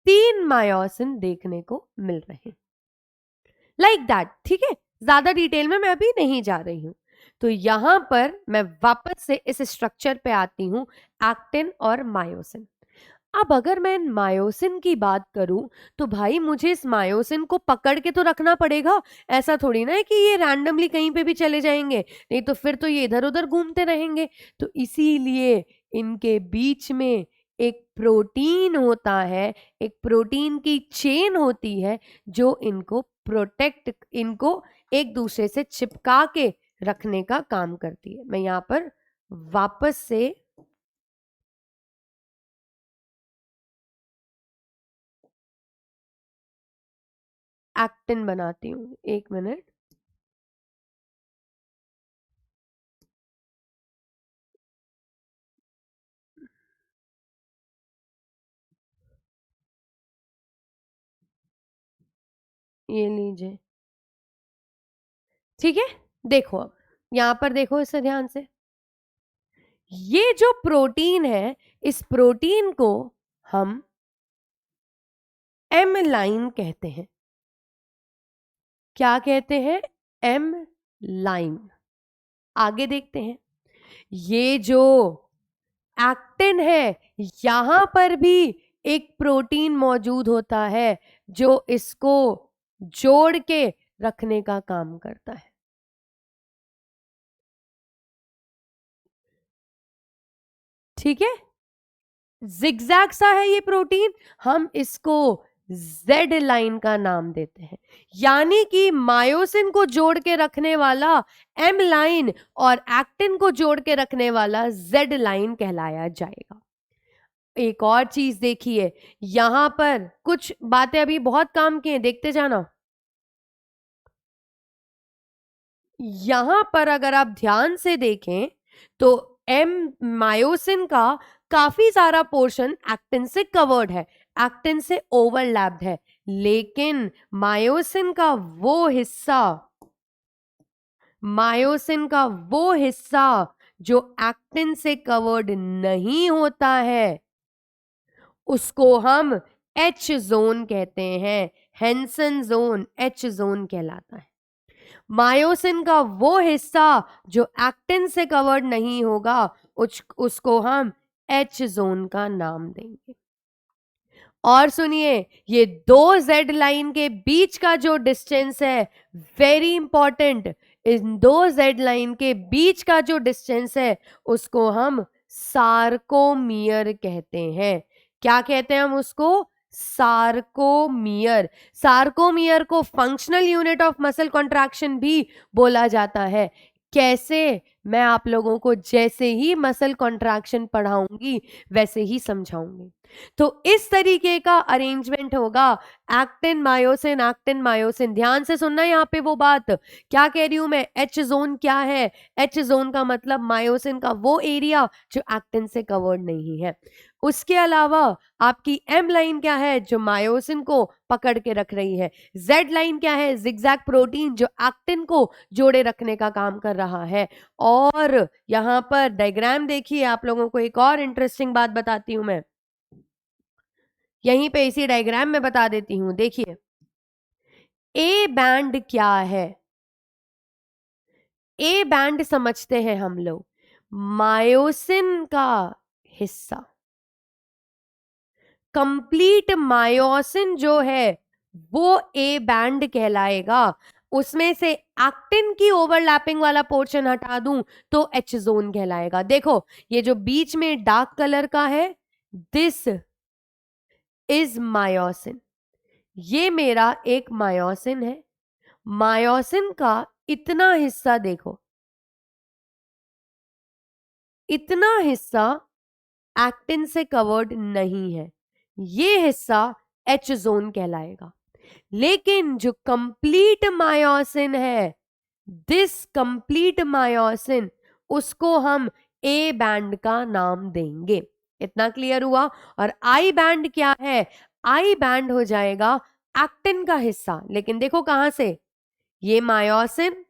3 मायोसिन देखने को मिल रहे हैं, लाइक दैट। ठीक है, ज्यादा डिटेल में मैं अभी नहीं जा रही हूं। तो यहां पर मैं वापस से इस स्ट्रक्चर पे आती हूं, एक्टिन और मायोसिन। अब अगर मैं मायोसिन की बात करूं तो भाई मुझे इस मायोसिन को पकड़ के तो रखना पड़ेगा। ऐसा थोड़ी ना है कि ये रैंडमली कहीं पे भी चले जाएंगे, नहीं तो फिर तो ये इधर उधर घूमते रहेंगे। तो इसीलिए इनके बीच में एक प्रोटीन होता है, एक प्रोटीन की चेन होती है जो इनको प्रोटेक्ट, इनको एक दूसरे से चिपका के रखने का काम करती है। मैं यहां पर वापस से एक्टिन बनाती हूँ, एक मिनट। ये लीजिए, ठीक है। देखो, अब यहां पर देखो इसे ध्यान से, ये जो प्रोटीन है, इस प्रोटीन को हम एम लाइन कहते हैं। क्या कहते हैं? M line. आगे देखते हैं, ये जो एक्टिन है, यहां पर भी एक प्रोटीन मौजूद होता है जो इसको जोड़ के रखने का काम करता है। ठीक है, जिगजैग सा है ये प्रोटीन, हम इसको जेड लाइन का नाम देते हैं। यानी कि मायोसिन को जोड़ के रखने वाला एम लाइन और एक्टिन को जोड़ के रखने वाला जेड लाइन कहलाया जाएगा। एक और चीज देखिए, यहां पर कुछ बातें अभी बहुत काम की हैं, देखते जाना। यहां पर अगर आप ध्यान से देखें तो एम मायोसिन का काफी सारा पोर्शन एक्टिन से कवर्ड है, एक्टिन से ओवरलैप्ड है, लेकिन मायोसिन का वो हिस्सा, मायोसिन का वो हिस्सा जो एक्टिन से कवर्ड नहीं होता है उसको हम एच जोन कहते हैं। हेंसन जोन एच जोन कहलाता है। मायोसिन का वो हिस्सा जो एक्टिन से कवर्ड नहीं होगा उसको हम एच जोन का नाम देंगे। और सुनिए, ये दो जेड लाइन के बीच का जो डिस्टेंस है, वेरी इंपॉर्टेंट, इन दो जेड लाइन के बीच का जो डिस्टेंस है उसको हम सार्कोमियर कहते हैं। क्या कहते हैं हम उसको? सार्कोमियर। सार्कोमियर को functional unit of muscle contraction भी बोला जाता है। कैसे? मैं आप लोगों को जैसे ही मसल कॉन्ट्रैक्शन पढ़ाऊंगी वैसे ही समझाऊंगी। तो इस तरीके का अरेंजमेंट होगा, एक्टिन मायोसिन, एक्टिन मायोसिन। ध्यान से सुनना यहाँ पे वो बात, क्या कह रही हूं मैं? एच जोन क्या है? एच जोन का मतलब मायोसिन का वो एरिया जो एक्टिन से कवर्ड नहीं है। उसके अलावा आपकी एम लाइन क्या है? जो मायोसिन को पकड़ के रख रही है। जेड लाइन क्या है? जिगजैग प्रोटीन, जो एक्टिन को जोड़े रखने का काम कर रहा है। और यहां पर डायग्राम देखिए, आप लोगों को एक और इंटरेस्टिंग बात बताती हूं मैं, यहीं पे इसी डायग्राम में बता देती हूं। देखिए, ए बैंड क्या है? ए बैंड समझते हैं हम लोग, मायोसिन का हिस्सा। कंप्लीट मायोसिन जो है वो ए बैंड कहलाएगा। उसमें से एक्टिन की ओवरलैपिंग वाला पोर्शन हटा दूं तो एच जोन कहलाएगा। देखो, ये जो बीच में डार्क कलर का है, दिस इज मायोसिन। ये मेरा एक मायोसिन है। मायोसिन का इतना हिस्सा देखो, इतना हिस्सा एक्टिन से कवर्ड नहीं है, ये हिस्सा एच जोन कहलाएगा। लेकिन जो कंप्लीट मायोसिन है, दिस कंप्लीट मायोसिन, उसको हम ए बैंड का नाम देंगे। इतना क्लियर हुआ? और आई बैंड क्या है? आई बैंड हो जाएगा एक्टिन का हिस्सा। लेकिन देखो कहां से, ये मायोसिन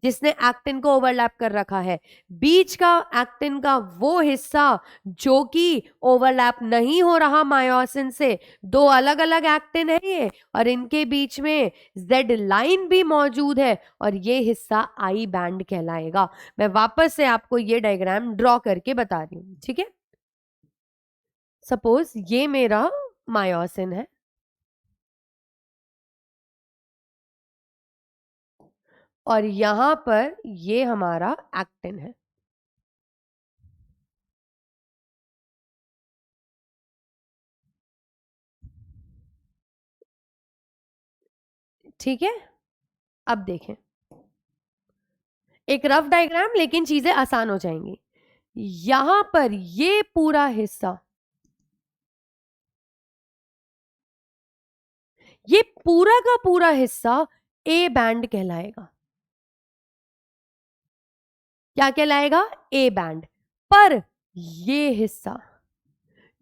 जिसने एक्टिन को ओवरलैप कर रखा है, बीच का एक्टिन का वो हिस्सा जो कि ओवरलैप नहीं हो रहा मायोसिन से। दो अलग अलग एक्टिन है ये, और इनके बीच में जेड लाइन भी मौजूद है, और ये हिस्सा आई बैंड कहलाएगा। मैं वापस से आपको ये डायग्राम ड्रॉ करके बता रही हूं, ठीक है? सपोज ये मेरा मायोसिन है, और यहां पर ये हमारा एक्टिन है। ठीक है, अब देखें एक रफ डायग्राम, लेकिन चीजें आसान हो जाएंगी। यहां पर ये पूरा हिस्सा, ये पूरा का पूरा हिस्सा ए बैंड कहलाएगा। क्या कहलाएगा? A band. पर ये हिस्सा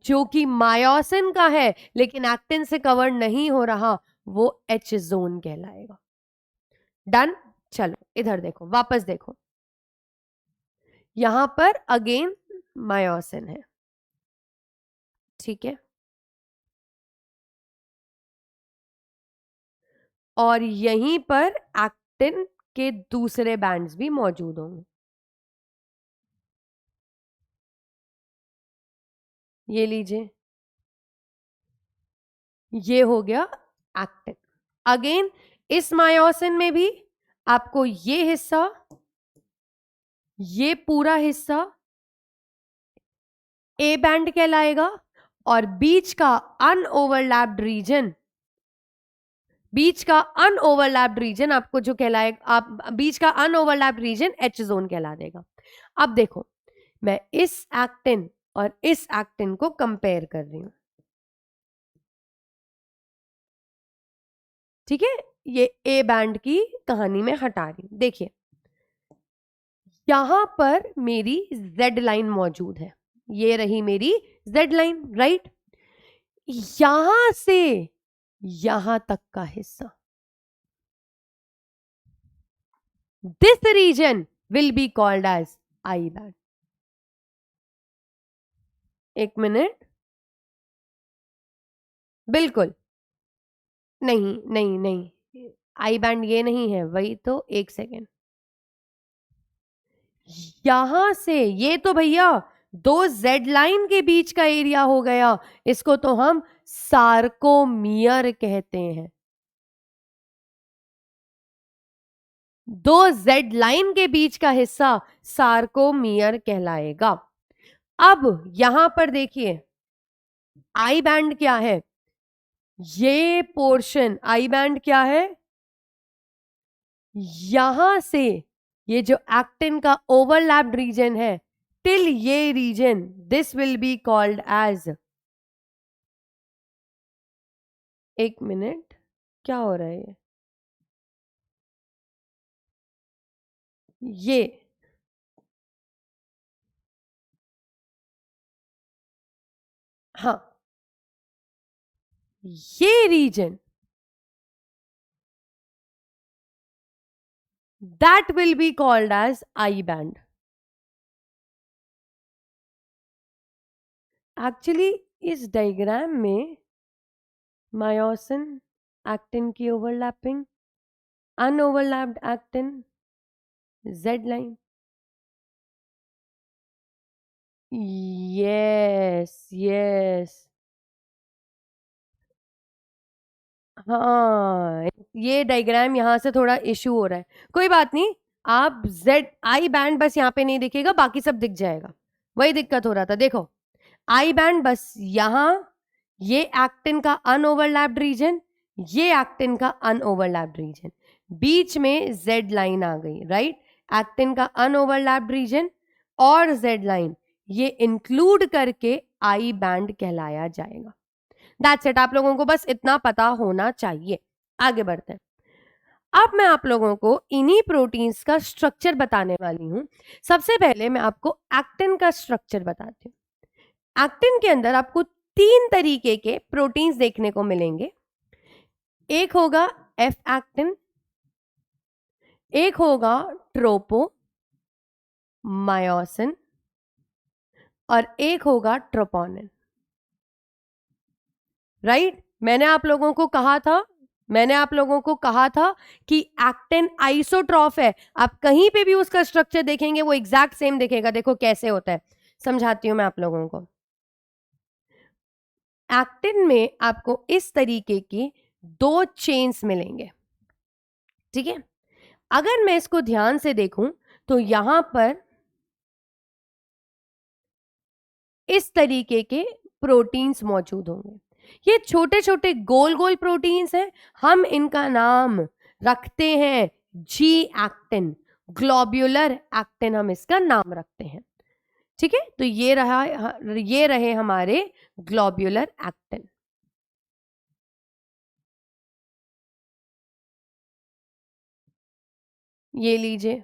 जो कि मायोसिन का है लेकिन एक्टिन से कवर नहीं हो रहा, वो एच जोन कहलाएगा। डन? चलो इधर देखो, वापस देखो, यहां पर अगेन मायोसिन है, ठीक है, और यहीं पर एक्टिन के दूसरे बैंड्स भी मौजूद होंगे। ये लीजिए, ये हो गया एक्टिन। अगेन इस मायोसिन में भी आपको ये हिस्सा, ये पूरा हिस्सा ए बैंड कहलाएगा, और बीच का अनओवरलैप्ड रीजन, बीच का अनओवरलैप्ड रीजन आपको जो कहलाएगा, आप बीच का अनओवरलैप्ड रीजन एच जोन कहला देगा। अब देखो, मैं इस एक्टिन और इस एक्टिन को कंपेयर कर रही हूं, ठीक है? ये ए बैंड की कहानी में हटा रही हूं। देखिए, यहां पर मेरी जेड लाइन मौजूद है, ये रही मेरी जेड लाइन, राइट? यहां से यहां तक का हिस्सा, this region will be called as I band. एक मिनट, बिल्कुल नहीं नहीं नहीं, आई बैंड ये नहीं है, वही तो, एक सेकेंड, यहां से ये तो भैया दो जेड लाइन के बीच का एरिया हो गया, इसको तो हम सार्कोमियर कहते हैं। दो जेड लाइन के बीच का हिस्सा सार्कोमियर कहलाएगा। अब यहां पर देखिए आई बैंड क्या है, ये पोर्शन आई बैंड क्या है, यहां से ये जो एक्टिन का ओवरलैप्ड रीजन है टिल ये region, this will be called as, एक मिनट क्या हो रहा है ये हाँ ये region that will be called as I band. Actually इस डायग्राम में मायोसिन एक्टिन की overlapping, unoverlapped actin, Z line, yes yes, हाँ ये डायग्राम यहां से थोड़ा इशू हो रहा है, कोई बात नहीं, आप जेड आई बैंड बस यहाँ पे नहीं दिखेगा, बाकी सब दिख जाएगा, वही दिक्कत हो रहा था। देखो आई बैंड बस यहां, ये एक्टिन का अनओवरलैप्ड रीजन, ये एक्टिन का अनओवरलैप्ड रीजन, बीच में जेड लाइन आ गई, राइट। एक्टिन का अनओवरलैप्ड रीजन और जेड लाइन ये इंक्लूड करके आई बैंड कहलाया जाएगा। दैट्स इट, आप लोगों को बस इतना पता होना चाहिए। आगे बढ़ते हैं। अब मैं आप लोगों को इन्हीं प्रोटीन्स का स्ट्रक्चर बताने वाली हूं। सबसे पहले मैं आपको एक्टिन का स्ट्रक्चर बताती हूँ। एक्टिन के अंदर आपको तीन तरीके के प्रोटीन्स देखने को मिलेंगे। एक होगा एफ एक्टिन, एक होगा ट्रोपो मायोसिन और एक होगा ट्रोपोनिन, राइट। मैंने आप लोगों को कहा था कि एक्टिन आइसोट्रॉफ है, आप कहीं पे भी उसका स्ट्रक्चर देखेंगे वो एग्जैक्ट सेम दिखेगा। देखो कैसे होता है, समझाती हूं मैं आप लोगों को। एक्टिन में आपको इस तरीके की दो चेन्स मिलेंगे, ठीक है। अगर मैं इसको ध्यान से देखूं तो यहां पर इस तरीके के प्रोटीन्स मौजूद होंगे। ये छोटे छोटे गोल गोल प्रोटीन्स हैं, हम इनका नाम रखते हैं जी एक्टिन, ग्लोब्यूलर एक्टिन हम इसका नाम रखते हैं, ठीक है। तो ये रहे हमारे ग्लोब्यूलर एक्टिन। ये लीजिए,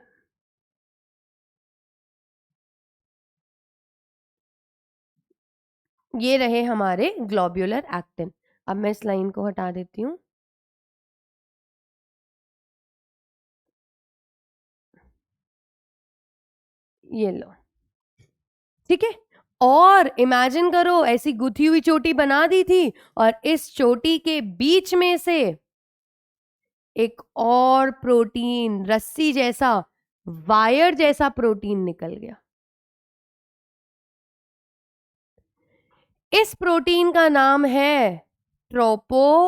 ये रहे हमारे ग्लोब्यूलर एक्टिन। अब मैं इस लाइन को हटा देती हूं। ये लो, ठीक है। और इमेजिन करो ऐसी गुथी हुई चोटी बना दी थी और इस चोटी के बीच में से एक और प्रोटीन, रस्सी जैसा, वायर जैसा प्रोटीन निकल गया। इस प्रोटीन का नाम है ट्रोपोमायोसिन।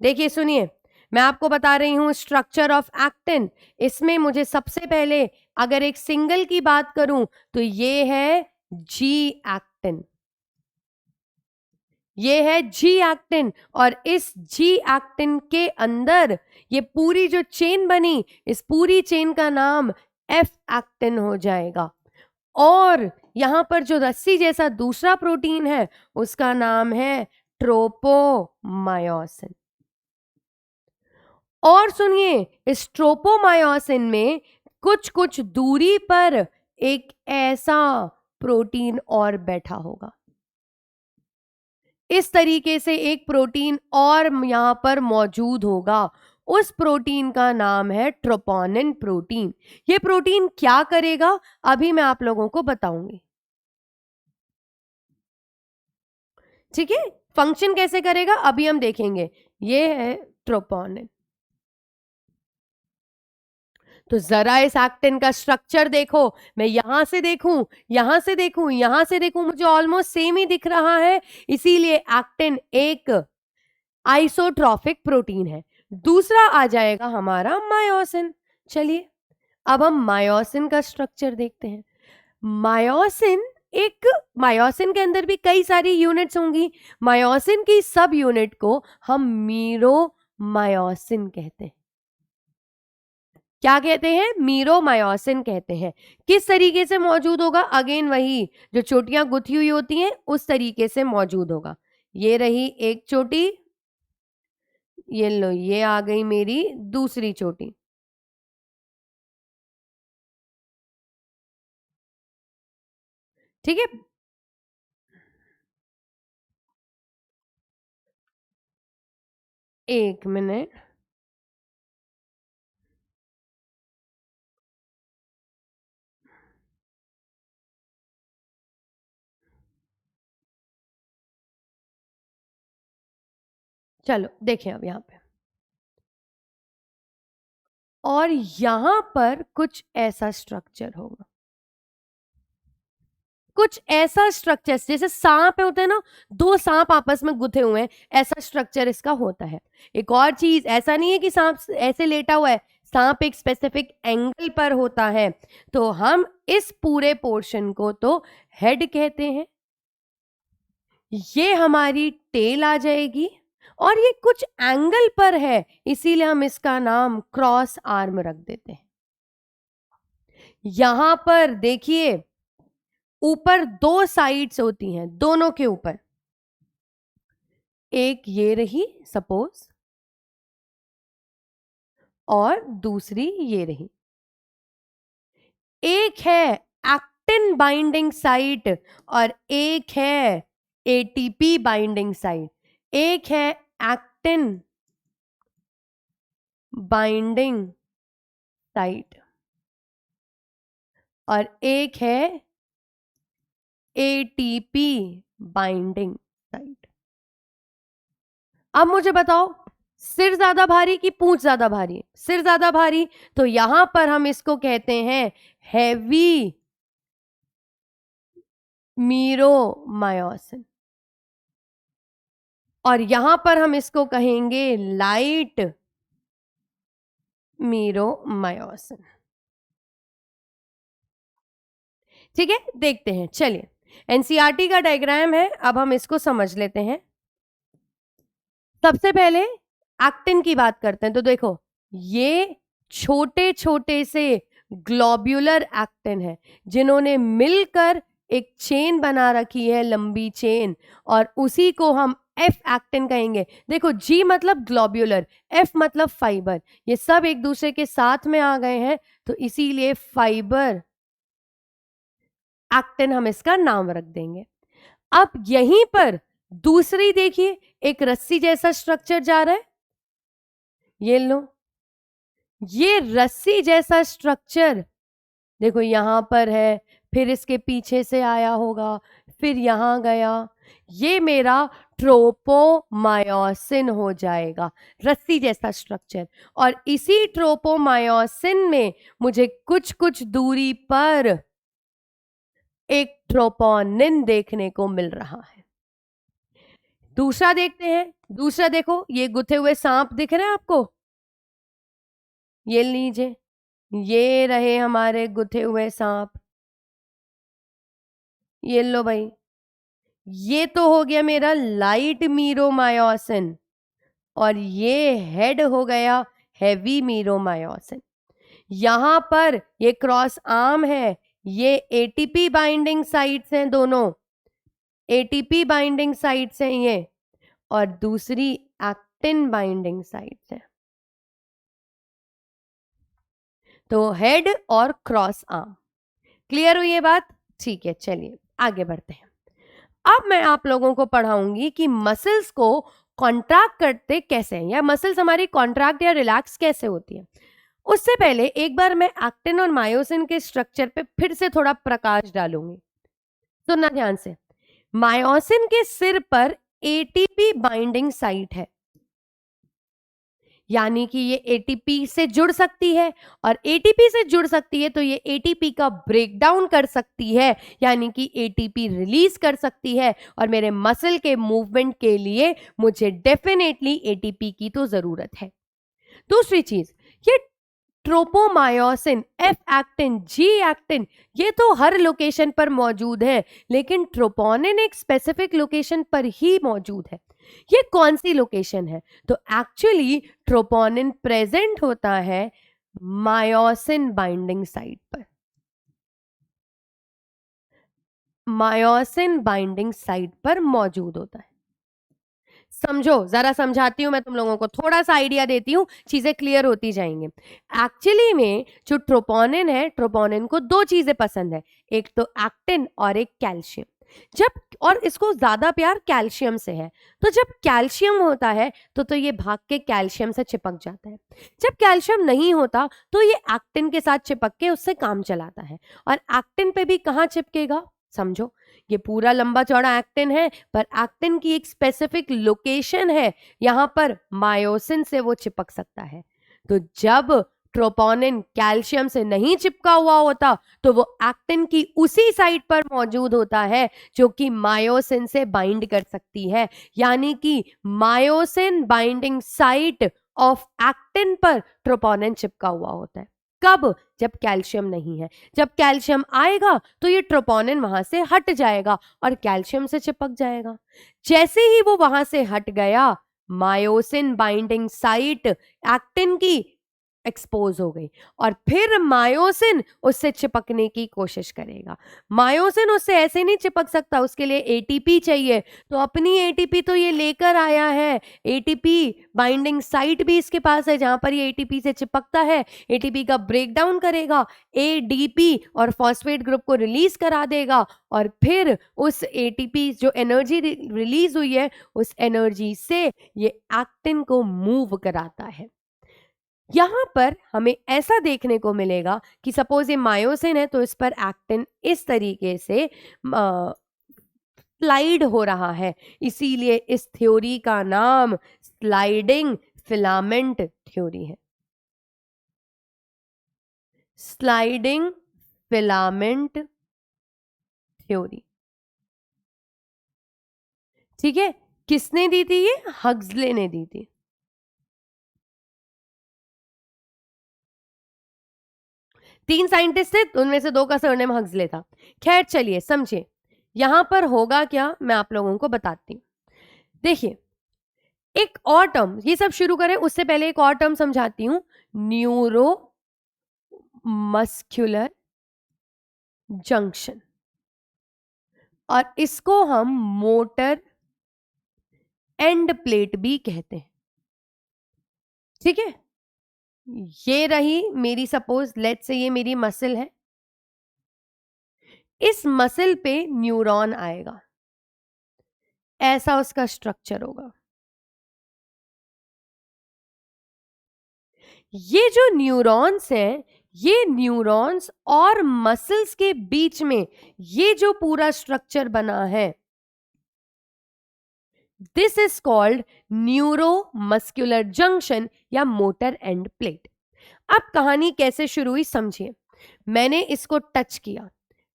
देखिए सुनिए, मैं आपको बता रही हूं स्ट्रक्चर ऑफ एक्टिन। इसमें मुझे सबसे पहले अगर एक सिंगल की बात करूं तो ये है जी एक्टिन, ये है जी एक्टिन। और इस जी एक्टिन के अंदर ये पूरी जो चेन बनी, इस पूरी चेन का नाम एफ एक्टिन हो जाएगा। और यहां पर जो रस्सी जैसा दूसरा प्रोटीन है उसका नाम है ट्रोपोमायोसिन। और सुनिए, इस ट्रोपोमायोसिन में कुछ कुछ दूरी पर एक ऐसा प्रोटीन और बैठा होगा। इस तरीके से एक प्रोटीन और यहां पर मौजूद होगा, उस प्रोटीन का नाम है ट्रोपोनिन प्रोटीन। ये प्रोटीन क्या करेगा अभी मैं आप लोगों को बताऊंगी, ठीक है। फंक्शन कैसे करेगा अभी हम देखेंगे। ये है ट्रोपोनिन। तो जरा इस एक्टिन का स्ट्रक्चर देखो, मैं यहां से देखूं, यहां से देखूं, यहां से देखूं, मुझे ऑलमोस्ट सेम ही दिख रहा है, इसीलिए एक्टिन एक आइसोट्रॉफिक प्रोटीन है। दूसरा आ जाएगा हमारा मायोसिन। चलिए अब हम मायोसिन का स्ट्रक्चर देखते हैं। मायोसिन के अंदर भी कई सारी यूनिट्स होंगी। मायोसिन की सब यूनिट को हम मीरोमायोसिन कहते हैं। क्या कहते हैं? मीरोमायोसिन कहते हैं। किस तरीके से मौजूद होगा? अगेन वही, जो चोटियां गुथी हुई होती हैं उस तरीके से मौजूद होगा। ये रही एक चोटी, ये लो, ये आ गई मेरी दूसरी चोटी। ठीक है, एक मिनट। चलो देखें अब यहां पे, और यहां पर कुछ ऐसा स्ट्रक्चर होगा, कुछ ऐसा स्ट्रक्चर जैसे सांप होते हैं ना, दो सांप आपस में गुथे हुए हैं, ऐसा स्ट्रक्चर इसका होता है। एक और चीज, ऐसा नहीं है कि सांप ऐसे लेटा हुआ है, सांप एक स्पेसिफिक एंगल पर होता है। तो हम इस पूरे पोर्शन को तो हेड कहते हैं। ये हमारी टेल आ जाएगी, और ये कुछ एंगल पर है, इसीलिए हम इसका नाम क्रॉस आर्म रख देते हैं। यहां पर देखिए, ऊपर दो साइड्स होती हैं, दोनों के ऊपर, एक ये रही सपोज, और दूसरी ये रही। एक है एक्टिन बाइंडिंग साइट और एक है एटीपी बाइंडिंग साइट। एक है एक्टिन बाइंडिंग साइट और एक है एटीपी बाइंडिंग साइट। अब मुझे बताओ, सिर ज्यादा भारी कि पूंछ ज्यादा भारी? सिर ज्यादा भारी, तो यहां पर हम इसको कहते हैं हैवी मीरोमायोसिन, और यहां पर हम इसको कहेंगे लाइट मीरोमायोसिन। ठीक है, देखते हैं। चलिए, एनसीईआरटी का डायग्राम है, अब हम इसको समझ लेते हैं। सबसे पहले एक्टिन की बात करते हैं। तो देखो, ये छोटे छोटे से ग्लोब्यूलर एक्टिन है, जिन्होंने मिलकर एक चेन बना रखी है, लंबी चेन, और उसी को हम एफ एक्टिन कहेंगे। देखो, जी मतलब ग्लोब्यूलर, एफ मतलब फाइबर, ये सब एक दूसरे के साथ में आ गए हैं, तो इसीलिए फाइबर एक्टिन हम इसका नाम रख देंगे। अब यहीं पर दूसरी देखिए, एक रस्सी जैसा स्ट्रक्चर जा रहा है, ये लो, ये रस्सी जैसा स्ट्रक्चर देखो यहां पर है, फिर इसके पीछे से आया होगा, फिर यहां गया, ये मेरा ट्रोपोमायोसिन हो जाएगा, रस्सी जैसा स्ट्रक्चर। और इसी ट्रोपोमायोसिन में मुझे कुछ कुछ दूरी पर एक ट्रोपोनिन देखने को मिल रहा है। दूसरा देखते हैं। दूसरा देखो, ये गुथे हुए सांप दिख रहे हैं आपको, ये लीजिए, ये रहे हमारे गुथे हुए सांप, ये लो भाई, ये तो हो गया मेरा लाइट मीरोमायोसिन, और ये हेड हो गया हैवी मीरोमायोसिन। यहां पर ये क्रॉस आर्म है, ये एटीपी बाइंडिंग साइट्स हैं, दोनों एटीपी बाइंडिंग साइट्स हैं ये, और दूसरी एक्टिन बाइंडिंग साइट्स हैं। तो हेड और क्रॉस आर्म, क्लियर हुई ये बात? ठीक है, चलिए आगे बढ़ते हैं। अब मैं आप लोगों को पढ़ाऊंगी कि मसल्स को कॉन्ट्रैक्ट करते कैसे हैं, या मसल्स हमारी कॉन्ट्रैक्ट या रिलैक्स कैसे होती है। उससे पहले एक बार मैं एक्टिन और मायोसिन के स्ट्रक्चर पे फिर से थोड़ा प्रकाश डालूंगी, सुनना ध्यान से। मायोसिन के सिर पर एटीपी बाइंडिंग साइट है, यानी कि ये एटीपी से जुड़ सकती है, और एटीपी से जुड़ सकती है तो ये एटीपी का ब्रेकडाउन कर सकती है, यानी कि एटीपी रिलीज कर सकती है, और मेरे मसल के मूवमेंट के लिए मुझे डेफिनेटली एटीपी की तो जरूरत है। दूसरी चीज, ये tropomyosin, F actin, G actin, ये तो हर लोकेशन पर मौजूद है, लेकिन ट्रोपोनिन एक स्पेसिफिक लोकेशन पर ही मौजूद है। ये कौन सी लोकेशन है? तो एक्चुअली ट्रोपोनिन प्रेजेंट होता है मायोसिन बाइंडिंग साइट पर। मायोसिन बाइंडिंग साइट पर मौजूद होता है। समझो, जरा समझाती हूं मैं तुम लोगों को, थोड़ा सा आइडिया देती हूं, चीजें क्लियर होती जाएंगी। एक्चुअली में जो ट्रोपोनिन है, ट्रोपोनिन को दो चीजें पसंद है, एक तो एक्टिन और एक कैल्शियम। जब, और इसको ज्यादा प्यार कैल्शियम से है, तो जब कैल्शियम होता है तो ये भाग के कैल्शियम से चिपक जाता है। जब कैल्शियम नहीं होता तो ये एक्टिन के साथ चिपक के उससे काम चलाता है। और एक्टिन पे भी कहाँ चिपकेगा? समझो, ये पूरा लंबा चौड़ा एक्टिन है, पर एक्टिन की एक स्पेसिफिक लोकेशन है, यहां पर मायोसिन से वो चिपक सकता है। तो जब ट्रोपोनिन कैल्शियम से नहीं चिपका हुआ होता तो वो एक्टिन की उसी साइट पर मौजूद होता है जो कि मायोसिन से बाइंड कर सकती है, यानी कि myosin binding site of actin पर ट्रोपोनिन चिपका हुआ होता है। कब? जब कैल्शियम नहीं है। जब कैल्शियम आएगा तो ये ट्रोपोनिन वहां से हट जाएगा और कैल्शियम से चिपक जाएगा। जैसे ही वो वहां से हट गया, मायोसिन बाइंडिंग साइट एक्टिन की एक्सपोज हो गई, और फिर मायोसिन उससे चिपकने की कोशिश करेगा। मायोसिन उससे ऐसे नहीं चिपक सकता, उसके लिए एटीपी चाहिए, तो अपनी एटीपी तो ये लेकर आया है। एटीपी बाइंडिंग साइट भी इसके पास है जहां पर ये एटीपी से चिपकता है। एटीपी का ब्रेकडाउन करेगा, एडीपी और फॉस्फेट ग्रुप को रिलीज करा देगा, और फिर उस एटीपी जो एनर्जी रिलीज हुई है, उस एनर्जी से ये एक्टिन को मूव कराता है। यहां पर हमें ऐसा देखने को मिलेगा कि सपोज ये मायोसिन है तो इस पर एक्टिन इस तरीके से स्लाइड हो रहा है, इसीलिए इस थ्योरी का नाम स्लाइडिंग फिलामेंट थ्योरी है। स्लाइडिंग फिलामेंट थ्योरी, ठीक है। किसने दी थी? ये हक्सले ने दी थी। तीन साइंटिस्ट थे, उनमें से दो का सरनेम हक्सले था। खैर चलिए समझिए, यहां पर होगा क्या मैं आप लोगों को बताती हूं। देखिए, एक और टर्म, ये सब शुरू करें उससे पहले एक और टर्म समझाती हूं, न्यूरो मस्क्युलर जंक्शन, और इसको हम मोटर एंड प्लेट भी कहते हैं, ठीक है। ये रही मेरी, सपोज लेट्स से ये मेरी मसल है, इस मसल पे न्यूरॉन आएगा, ऐसा उसका स्ट्रक्चर होगा। ये जो न्यूरॉन्स हैं, ये न्यूरॉन्स और मसल्स के बीच में ये जो पूरा स्ट्रक्चर बना है, this is called neuro muscular junction या मोटर एंड प्लेट। अब कहानी कैसे शुरू हुई समझिए। मैंने इसको टच किया,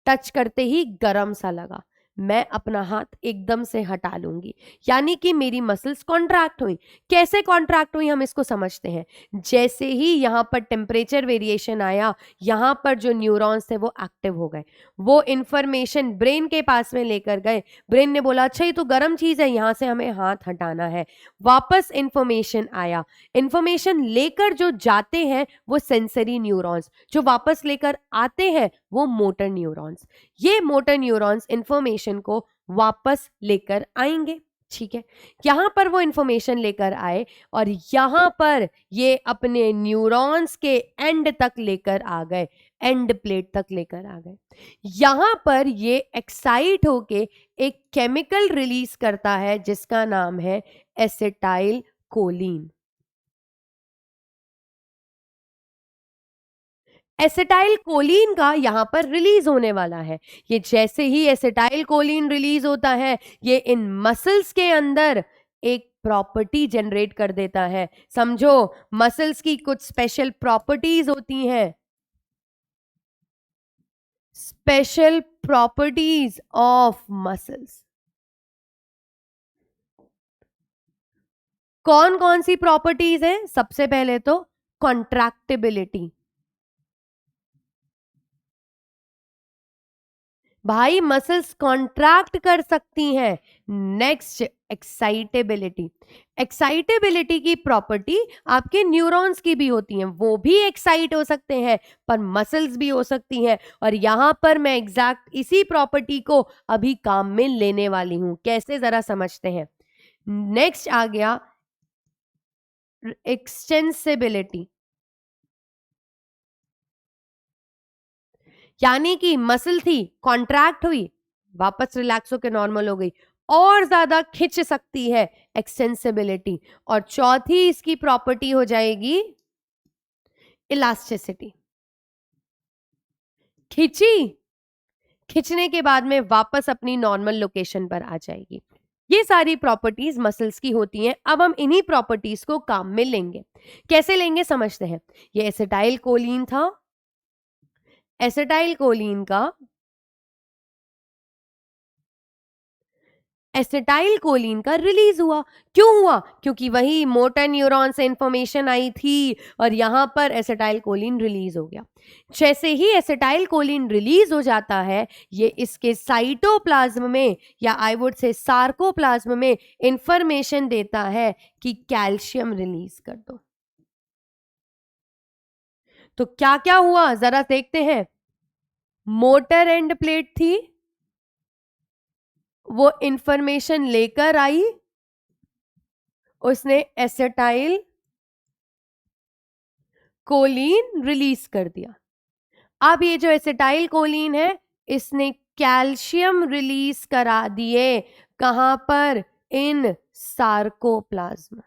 टच करते ही गरम सा लगा, मैं अपना हाथ एकदम से हटा लूंगी, यानी कि मेरी मसल्स कॉन्ट्रैक्ट हुई। कैसे कॉन्ट्रैक्ट हुई हम इसको समझते हैं। जैसे ही यहाँ पर टेम्परेचर वेरिएशन आया, यहाँ पर जो न्यूरॉन्स थे वो एक्टिव हो गए, वो इंफॉर्मेशन ब्रेन के पास में लेकर गए। ब्रेन ने बोला अच्छा ये तो गर्म चीज है, यहाँ से हमें हाथ हटाना है। वापस इंफॉर्मेशन आया, इंफॉर्मेशन लेकर जो जाते हैं वो सेंसरी न्यूरॉन्स, जो वापस लेकर आते हैं वो मोटर न्यूरॉन्स। ये मोटर न्यूरॉन्स इंफॉर्मेशन को वापस लेकर आएंगे, ठीक है। यहां पर वो इंफॉर्मेशन लेकर आए और यहां पर ये अपने न्यूरॉन्स के एंड तक लेकर आ गए, एंड प्लेट तक लेकर आ गए। यहां पर ये एक्साइट होके एक केमिकल रिलीज करता है जिसका नाम है एसिटाइल कोलिन। एसिटाइल कोलिन का यहां पर रिलीज होने वाला है। ये जैसे ही एसिटाइल कोलिन रिलीज होता है, ये इन मसल्स के अंदर एक प्रॉपर्टी जनरेट कर देता है। समझो, मसल्स की कुछ स्पेशल प्रॉपर्टीज होती हैं, स्पेशल प्रॉपर्टीज ऑफ मसल्स। कौन कौन सी प्रॉपर्टीज है? सबसे पहले तो कॉन्ट्रैक्टिबिलिटी। भाई मसल्स कॉन्ट्रैक्ट कर सकती हैं। Next, excitability. एक्साइटेबिलिटी की प्रॉपर्टी आपके न्यूरॉन्स की भी होती हैं, वो भी एक्साइट हो सकते हैं, पर मसल्स भी हो सकती हैं। और यहां पर मैं एग्जैक्ट इसी प्रॉपर्टी को अभी काम में लेने वाली हूं। कैसे, जरा समझते हैं। नेक्स्ट आ गया एक्सटेंसिबिलिटी, यानी कि मसल थी, कॉन्ट्रैक्ट हुई, वापस रिलैक्स होकर नॉर्मल हो गई, और ज्यादा खिंच सकती है, एक्सटेंसिबिलिटी। और चौथी इसकी प्रॉपर्टी हो जाएगी इलास्टिसिटी। खिंची, खिंचने के बाद में वापस अपनी नॉर्मल लोकेशन पर आ जाएगी। ये सारी प्रॉपर्टीज मसल्स की होती हैं। अब हम इन्हीं प्रॉपर्टीज को काम में लेंगे। कैसे लेंगे समझते हैं। ये एसिटाइल कोलिन था, एसिटाइल कोलिन का, एसिटाइल कोलिन का रिलीज हुआ। क्यों हुआ? क्योंकि वही मोटर न्यूरॉन से इंफॉर्मेशन आई थी और यहां पर एसिटाइल कोलिन रिलीज हो गया। जैसे ही एसिटाइल कोलिन रिलीज हो जाता है, ये इसके साइटोप्लाज्म में, या आई वुड से सार्कोप्लाज्म में इंफॉर्मेशन देता है कि कैल्शियम रिलीज कर दो। तो क्या क्या हुआ जरा देखते हैं। मोटर एंड प्लेट थी, वो इंफॉर्मेशन लेकर आई, उसने एसिटाइल कोलिन रिलीज कर दिया। अब ये जो एसिटाइल कोलिन है, इसने कैल्शियम रिलीज करा दिए। कहां पर? इन सार्कोप्लाज्म।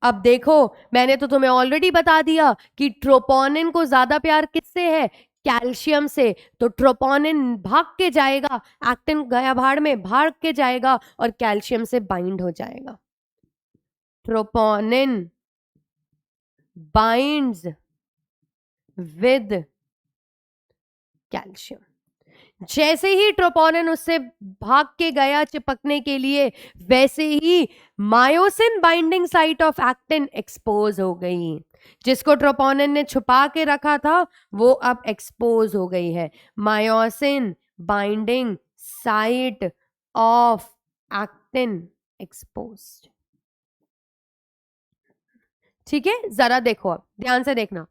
अब देखो, मैंने तो तुम्हें ऑलरेडी बता दिया कि ट्रोपोनिन को ज्यादा प्यार किससे है? कैल्शियम से। तो ट्रोपोनिन भाग के जाएगा, एक्टिन गया भाड़ में, भाग के जाएगा और कैल्शियम से बाइंड हो जाएगा। Troponin binds with calcium. जैसे ही ट्रोपोनिन उससे भाग के गया चिपकने के लिए, वैसे ही myosin binding site of actin expose हो गई। जिसको ट्रोपोनिन ने छुपा के रखा था, वो अब एक्सपोज हो गई है। Myosin binding site of actin exposed. ठीक है, जरा देखो, अब ध्यान से देखना।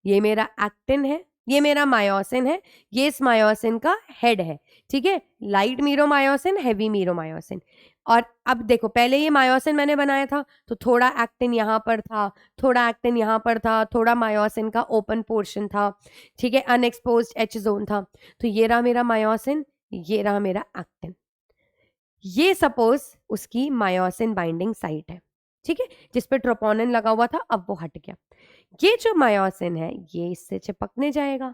ये मेरा एक्टिन है, ये मेरा मायोसिन है, ये इस मायोसिन का हेड है। ठीक है, लाइट मीरोमायोसिन, हेवी मीरोमायोसिन। और अब देखो, पहले ये मायोसिन मैंने बनाया था, तो थोड़ा एक्टिन यहां पर था, थोड़ा एक्टिन यहां पर था, थोड़ा मायोसिन का ओपन पोर्शन था। ठीक है, अनएक्सपोज्ड एच जोन था। तो ये रहा मेरा मायोसिन, ये रहा मेरा एक्टिन। ये सपोज उसकी मायोसिन बाइंडिंग साइट है। ठीक है, जिस पे ट्रोपोनिन लगा हुआ था, अब वो हट गया। ये जो मायोसिन है, ये इससे चिपकने जाएगा।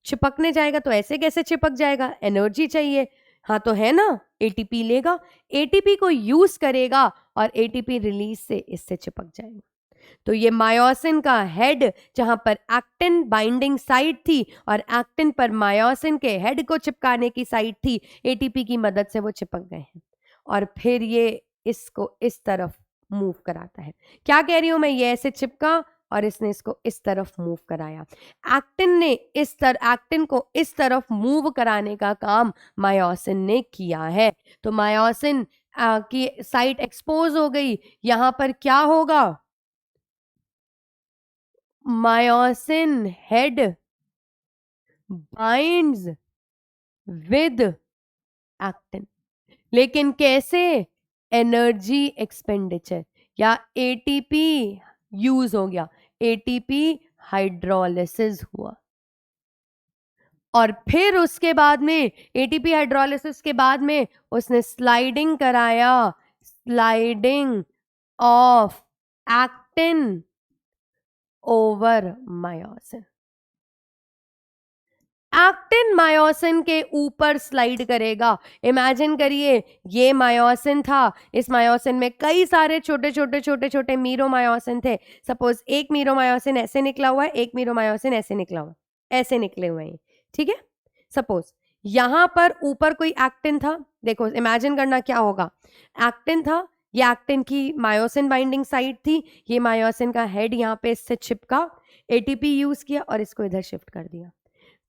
चिपकने जाएगा तो ऐसे कैसे चिपक जाएगा? एनर्जी चाहिए। हाँ तो है ना, एटीपी लेगा, एटीपी को यूज करेगा और एटीपी रिलीज से इससे चिपक जाएगा। तो ये मायोसिन का हेड, जहां पर एक्टिन बाइंडिंग साइट थी और एक्टिन पर मायोसिन के हेड को चिपकाने की साइट थी, एटीपी की मदद से वो चिपक गए हैं। और फिर ये इसको इस तरफ मूव कराता है। क्या कह रही हूं मैं? ये ऐसे चिपका और इसने इसको इस तरफ मूव कराया। एक्टिन ने एक्टिन को इस तरफ मूव कराने का काम मायोसिन ने किया है। तो मायोसिन की साइट एक्सपोज हो गई। यहां पर क्या होगा? Myosin head binds with actin. लेकिन कैसे? एनर्जी एक्सपेंडिचर, या एटीपी यूज हो गया, एटीपी हाइड्रोलिसिस हुआ। और फिर उसके बाद में, एटीपी हाइड्रोलिसिस के बाद में, उसने स्लाइडिंग कराया, sliding of actin over myosin. Actin myosin के ऊपर स्लाइड करेगा। इमेजिन करिए ये मायोसिन था, इस मायोसिन में कई सारे छोटे छोटे छोटे छोटे मीरोमायोसिन थे। सपोज एक मीरोमायोसिन ऐसे निकला हुआ है, एक मीरोमायोसिन ऐसे निकला हुआ है, ऐसे निकले हुए हैं, ठीक है। सपोज यहां पर ऊपर कोई एक्टिन था, देखो इमेजिन करना क्या होगा। एक्टिन था, ये एक्टिन की मायोसिन बाइंडिंग साइट थी, ये मायोसिन का हेड यहाँ पे इससे चिपका, एटीपी यूज किया और इसको इधर शिफ्ट कर दिया।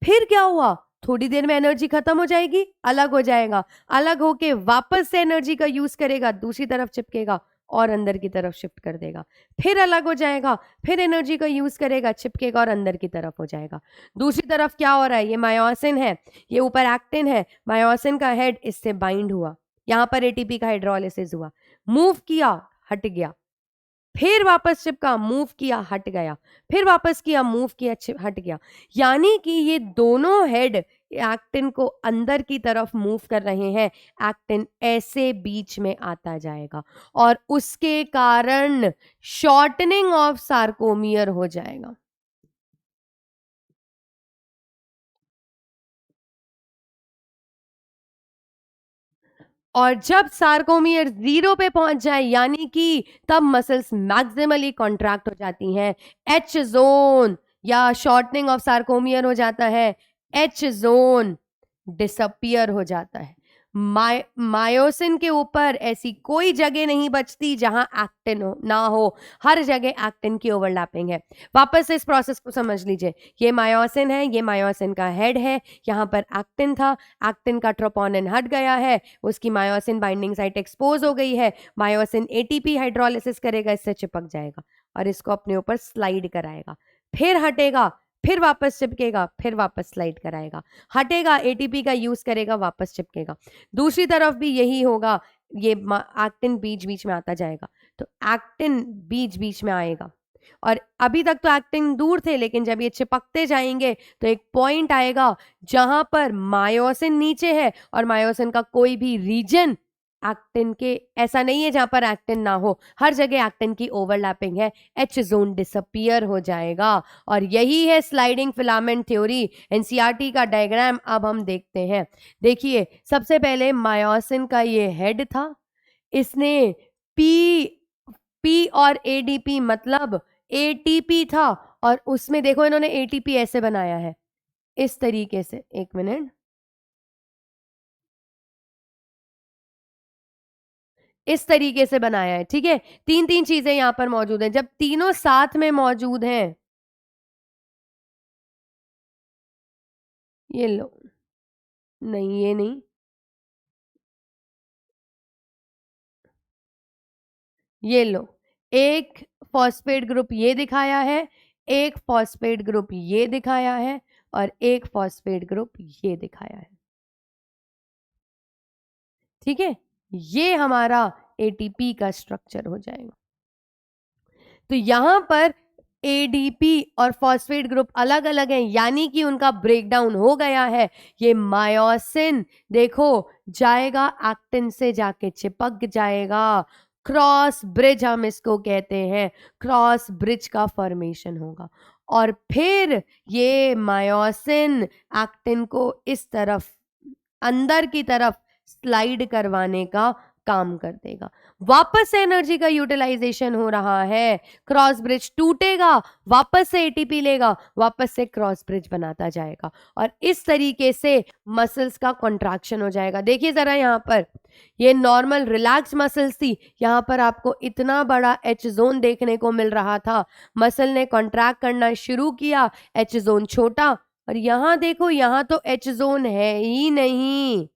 फिर क्या हुआ, थोड़ी देर में एनर्जी खत्म हो जाएगी, अलग हो जाएगा, अलग होके वापस से एनर्जी का यूज करेगा, दूसरी तरफ चिपकेगा और अंदर की तरफ शिफ्ट कर देगा। फिर अलग हो जाएगा, फिर एनर्जी का यूज करेगा, चिपकेगा और अंदर की तरफ हो जाएगा। दूसरी तरफ क्या हो रहा है, ये मायोसिन है, ये ऊपर एक्टिन है, मायोसिन का हेड इससे बाइंड हुआ, यहां पर एटीपी का हाइड्रोलिसिस हुआ, मूव किया, हट गया, फिर वापस चिपका, मूव किया, हट गया, फिर वापस किया, मूव किया, हट गया। यानी कि ये दोनों हेड एक्टिन को अंदर की तरफ मूव कर रहे हैं, एक्टिन ऐसे बीच में आता जाएगा और उसके कारण शॉर्टनिंग ऑफ सार्कोमियर हो जाएगा। और जब सार्कोमियर 0 पे पहुंच जाए, यानी कि तब मसल्स मैक्सिमली कॉन्ट्रैक्ट हो जाती हैं, एच जोन या शॉर्टनिंग ऑफ सार्कोमियर हो जाता है, एच जोन डिसअपियर हो जाता है। मायोसिन के ऊपर ऐसी कोई जगह नहीं बचती जहां एक्टिन हो ना हो, हर जगह एक्टिन की ओवरलैपिंग है। वापस से इस प्रोसेस को समझ लीजिए, ये मायोसिन है, ये मायोसिन का हेड है, यहाँ पर एक्टिन था, एक्टिन का ट्रोपोनिन हट गया है, उसकी मायोसिन बाइंडिंग साइट एक्सपोज हो गई है, मायोसिन एटीपी हाइड्रोलिसिस करेगा, इससे चिपक जाएगा और इसको अपने ऊपर स्लाइड कराएगा, फिर हटेगा, फिर वापस चिपकेगा, फिर वापस स्लाइड कराएगा, हटेगा, एटीपी का यूज करेगा, वापस चिपकेगा। दूसरी तरफ भी यही होगा, ये एक्टिन बीच बीच में आता जाएगा, तो एक्टिन बीच बीच में आएगा और अभी तक तो एक्टिन दूर थे, लेकिन जब ये चिपकते जाएंगे तो एक पॉइंट आएगा जहां पर मायोसिन नीचे है और मायोसिन का कोई भी रीजन एक्टिन के ऐसा नहीं है जहां पर एक्टिन ना हो, हर जगह एक्टिन की ओवरलैपिंग है, एच जोन डिसअपियर हो जाएगा और यही है स्लाइडिंग फिलामेंट थ्योरी। एनसीईआरटी का डायग्राम अब हम देखते हैं। देखिए सबसे पहले मायोसिन का ये हेड था, इसने पी पी और एडीपी मतलब एटीपी था और उसमें देखो इन्होंने एटीपी ऐसे बनाया है, इस तरीके से, एक मिनट, इस तरीके से बनाया है, ठीक है। तीन तीन चीजें यहां पर मौजूद हैं, जब तीनों साथ में मौजूद हैं, ये लो, नहीं ये नहीं, ये लो, एक फॉस्फेट ग्रुप ये दिखाया है, एक फॉस्फेट ग्रुप ये दिखाया है और एक फॉस्फेट ग्रुप ये दिखाया है, ठीक है। ये हमारा एटीपी का स्ट्रक्चर हो जाएगा। तो यहां पर एडीपी और फॉस्फेट ग्रुप अलग अलग हैं, यानी कि उनका ब्रेकडाउन हो गया है। ये मायोसिन देखो जाएगा, एक्टिन से जाके चिपक जाएगा, क्रॉस ब्रिज हम इसको कहते हैं, क्रॉस ब्रिज का फॉर्मेशन होगा और फिर ये मायोसिन एक्टिन को इस तरफ अंदर की तरफ स्लाइड करवाने का काम कर देगा, वापस से एनर्जी का यूटिलाइजेशन हो रहा है, क्रॉस ब्रिज टूटेगा, वापस से एटीपी लेगा, वापस से क्रॉस ब्रिज बनाता जाएगा और इस तरीके से मसल्स का कॉन्ट्रैक्शन हो जाएगा। देखिए जरा यहाँ पर, ये नॉर्मल रिलैक्स मसल्स थी, यहाँ पर आपको इतना बड़ा एच जोन देखने को मिल रहा था, मसल ने कॉन्ट्रैक्ट करना शुरू किया, एच जोन छोटा, और यहाँ देखो यहाँ तो एच जोन है ही नहीं,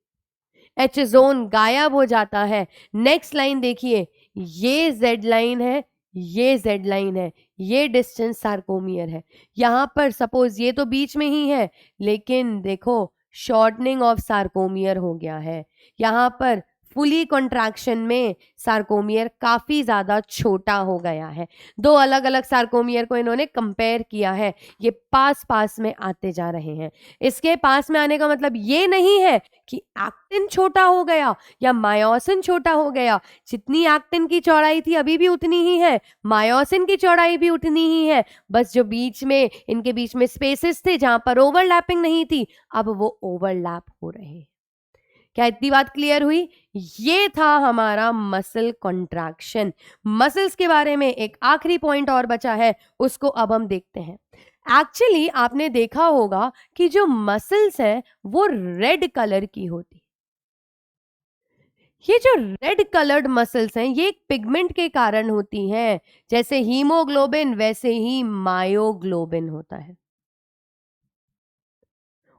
एच जोन गायब हो जाता है। नेक्स्ट लाइन देखिए, ये जेड लाइन है, ये जेड लाइन है, ये डिस्टेंस सार्कोमियर है। यहां पर सपोज ये तो बीच में ही है, लेकिन देखो शॉर्टनिंग ऑफ सार्कोमियर हो गया है, यहां पर फुली कॉन्ट्रैक्शन में सार्कोमियर काफी ज्यादा छोटा हो गया है। दो अलग अलग सार्कोमियर को इन्होंने कंपेयर किया है, ये पास पास में आते जा रहे हैं। इसके पास में आने का मतलब ये नहीं है कि एक्टिन छोटा हो गया या मायोसिन छोटा हो गया। जितनी एक्टिन की चौड़ाई थी अभी भी उतनी ही है, मायोसिन की चौड़ाई भी उतनी ही है, बस जो बीच में इनके बीच में स्पेसेस थे जहां पर ओवरलैपिंग नहीं थी, अब वो ओवरलैप हो रहे हैं। क्या इतनी बात क्लियर हुई? ये था हमारा मसल कॉन्ट्रैक्शन। मसल्स के बारे में एक आखिरी पॉइंट और बचा है, उसको अब हम देखते हैं। एक्चुअली आपने देखा होगा कि जो मसल्स है वो रेड कलर की होती। ये जो रेड कलर्ड मसल्स हैं ये एक पिगमेंट के कारण होती हैं। जैसे हीमोग्लोबिन वैसे ही मायोग्लोबिन होता है।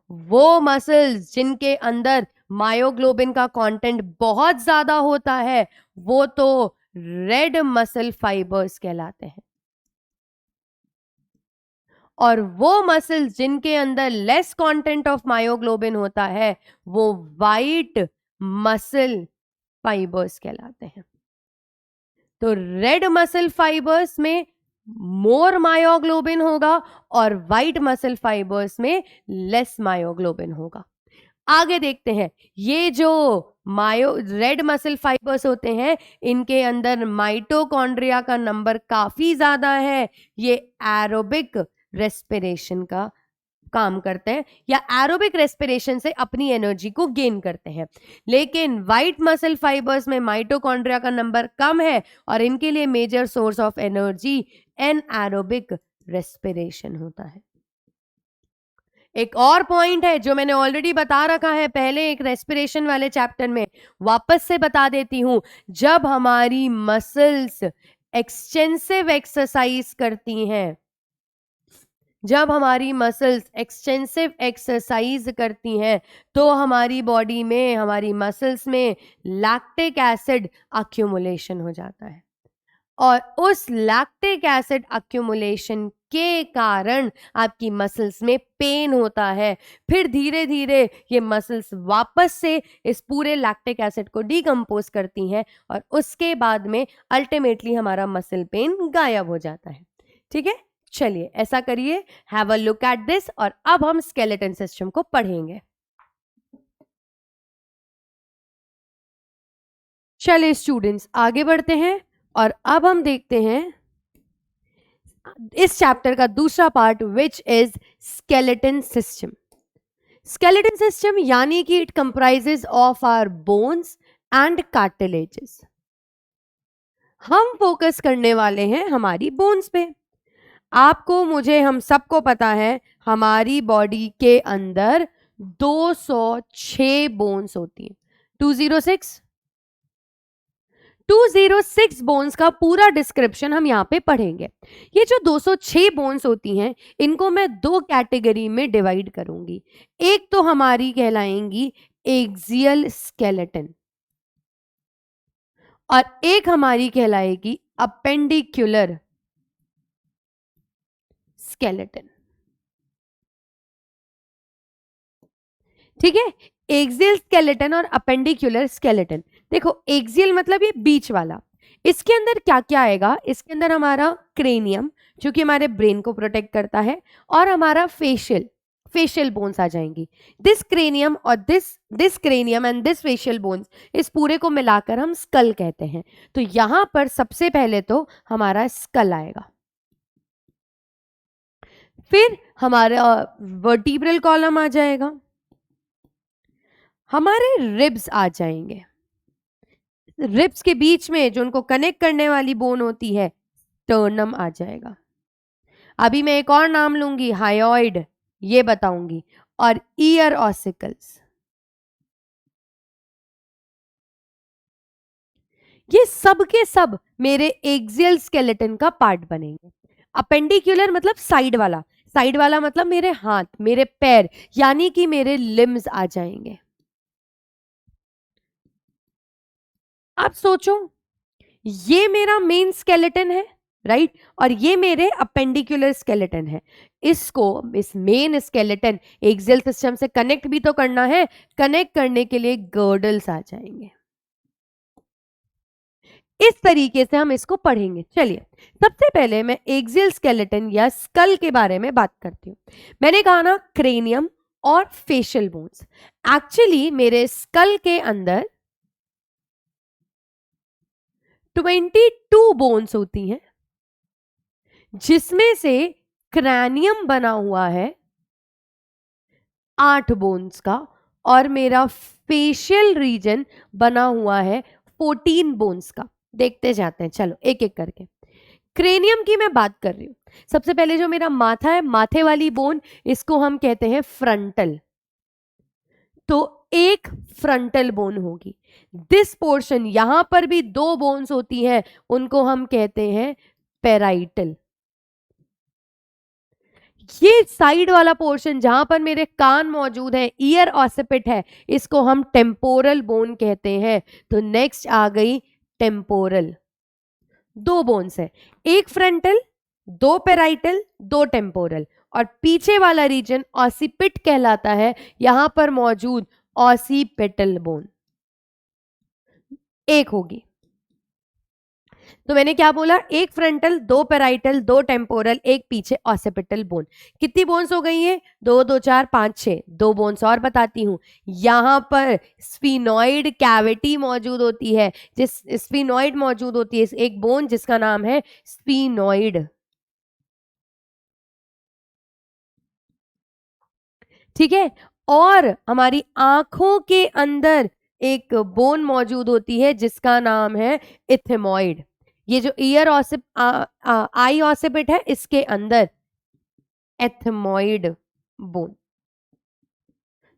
वो मसल्स जिनके अंदर मायोग्लोबिन का कंटेंट बहुत ज्यादा होता है वो तो रेड मसल फाइबर्स कहलाते हैं, और वो मसल्स जिनके अंदर लेस कंटेंट ऑफ मायोग्लोबिन होता है वो वाइट मसल फाइबर्स कहलाते हैं। तो रेड मसल फाइबर्स में मोर मायोग्लोबिन होगा और वाइट मसल फाइबर्स में लेस मायोग्लोबिन होगा। आगे देखते हैं, ये जो रेड मसल फाइबर्स होते हैं इनके अंदर माइटोकॉन्ड्रिया का नंबर काफी ज्यादा है। ये एरोबिक रेस्पिरेशन का काम करते हैं या एरोबिक रेस्पिरेशन से अपनी एनर्जी को गेन करते हैं। लेकिन व्हाइट मसल फाइबर्स में माइटोकॉन्ड्रिया का नंबर कम है और इनके लिए major source of energy anaerobic respiration होता है। एक और पॉइंट है जो मैंने ऑलरेडी बता रखा है पहले एक रेस्पिरेशन वाले चैप्टर में, वापस से बता देती हूं। जब हमारी मसल्स एक्सटेंसिव एक्सरसाइज करती हैं, जब हमारी मसल्स एक्सटेंसिव एक्सरसाइज करती हैं तो हमारी बॉडी में, हमारी मसल्स में लैक्टिक एसिड अक्यूमुलेशन हो जाता है, और उस लैक्टिक एसिड अक्यूमुलेशन के कारण आपकी मसल्स में पेन होता है। फिर धीरे धीरे ये मसल्स वापस से इस पूरे लैक्टिक एसिड को डिकम्पोज करती हैं और उसके बाद में अल्टीमेटली हमारा मसल पेन गायब हो जाता है। ठीक है, चलिए ऐसा करिए, have a look at this, और अब हम स्केलेटन सिस्टम को पढ़ेंगे। चलिए स्टूडेंट्स आगे बढ़ते हैं और अब हम देखते हैं इस चैप्टर का दूसरा part which is skeleton system. Skeleton system यानी कि it comprises of our bones and cartilages. हम फोकस करने वाले हैं हमारी बोन्स पे। आपको, मुझे, हम सबको पता है हमारी बॉडी के अंदर 206 बोन्स होती हैं। 206 बोन्स का पूरा डिस्क्रिप्शन हम यहाँ पे पढ़ेंगे। ये जो 206 बोन्स होती हैं इनको मैं दो कैटेगरी में डिवाइड करूंगी। एक तो हमारी कहलाएंगी एक्सियल स्केलेटन और एक हमारी कहलाएगी अपेंडिकुलर स्केलेटन। ठीक है, एक्सियल स्केलेटन और अपेंडिकुलर स्केलेटन। देखो एक्सियल मतलब ये बीच वाला, इसके अंदर क्या क्या आएगा, इसके अंदर हमारा क्रेनियम जो कि हमारे ब्रेन को प्रोटेक्ट करता है, और हमारा फेशियल बोन्स आ जाएंगी। दिस क्रेनियम और this cranium and this facial bones, इस पूरे को मिलाकर हम स्कल कहते हैं। तो यहां पर सबसे पहले तो हमारा स्कल आएगा, फिर हमारा वर्टिब्रल कॉलम आ जाएगा, हमारे रिब्स आ जाएंगे, रिब्स के बीच में जो उनको कनेक्ट करने वाली बोन होती है स्टर्नम आ जाएगा। अभी मैं एक और नाम लूंगी, हायोइड, ये बताऊंगी, और ईयर ऑसिकल्स। ये सब के सब मेरे एक्सियल स्केलेटन का पार्ट बनेंगे। अपेंडिकुलर मतलब साइड वाला, साइड वाला मतलब मेरे हाथ, मेरे पैर, यानी कि मेरे लिम्स आ जाएंगे। आप सोचो, ये मेरा मेन स्केलेटन है, राइट, और ये मेरे अपेंडिकुलर स्केलेटन है। इसको, इस मेन स्केलेटन एक्सियल सिस्टम से कनेक्ट भी तो करना है। कनेक्ट करने के लिए गर्डल्स आ जाएंगे। इस तरीके से हम इसको पढ़ेंगे। चलिए, सबसे पहले मैं एक्सियल स्केलेटन या स्कल के बारे में बात करती हूँ। मैंने कहा ना क्रेनियम और फेशियल बोन्स। एक्चुअली मेरे स्कल के अंदर 22 बोन्स होती हैं, जिसमें से क्रैनियम बना हुआ है 8 बोन्स का, और मेरा फेशियल रीजन बना हुआ है 14 बोन्स का। देखते जाते हैं, चलो एक एक करके। क्रेनियम की मैं बात कर रही हूं। सबसे पहले जो मेरा माथा है, माथे वाली बोन, इसको हम कहते हैं फ्रंटल। तो एक फ्रंटल बोन होगी। दिस पोर्शन, यहां पर भी 2 बोन्स होती हैं, उनको हम कहते हैं पेराइटल। ये साइड वाला पोर्शन जहां पर मेरे कान मौजूद है, ईयर ऑसिपिट है, इसको हम टेम्पोरल बोन कहते हैं। तो नेक्स्ट आ गई टेम्पोरल। 2 बोन्स है, एक फ्रंटल, 2 पेराइटल, 2 टेम्पोरल, और पीछे वाला रीजन ऑसिपिट कहलाता है। यहां पर मौजूद ऑसिपिटल बोन एक होगी। तो मैंने क्या बोला, एक फ्रंटल, 2 पेराइटल, 2 टेम्पोरल, एक पीछे ऑसिपिटल बोन। कितनी बोन्स हो गई हैं? 2 2 4 5 6। 2 बोन्स और बताती हूं। यहां पर स्फीनॉइड कैविटी मौजूद होती है, जिस स्फीनॉइड मौजूद होती है, एक बोन जिसका नाम है स्फीनॉइड। ठीक है। और हमारी आंखों के अंदर एक बोन मौजूद होती है जिसका नाम है इथेमॉइड। ये जो ईयर आई ऑसिपिट है, इसके अंदर एथमॉइड बोन।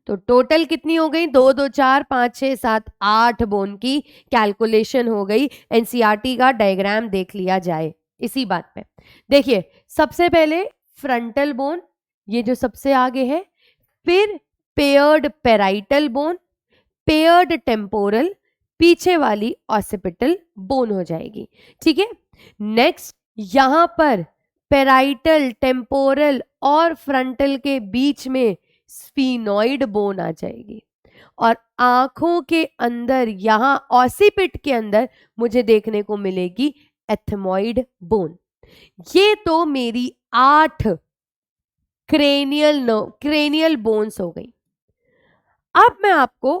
तो टोटल कितनी हो गई? 2 2 4 5 6 7 8 बोन की कैलकुलेशन हो गई। एनसीईआरटी का डायग्राम देख लिया जाए इसी बात पे। देखिए, सबसे पहले फ्रंटल बोन, ये जो सबसे आगे है, फिर paired parietal bone, paired temporal, पीछे वाली ऑसिपिटल बोन हो जाएगी। ठीक है। नेक्स्ट, यहां पर पेराइटल, टेम्पोरल और फ्रंटल के बीच में स्फीनॉइड बोन आ जाएगी, और आंखों के अंदर यहां ऑसिपिट के अंदर मुझे देखने को मिलेगी एथमॉइड बोन। ये तो मेरी 8 क्रेनियल बोन्स हो गई। अब मैं आपको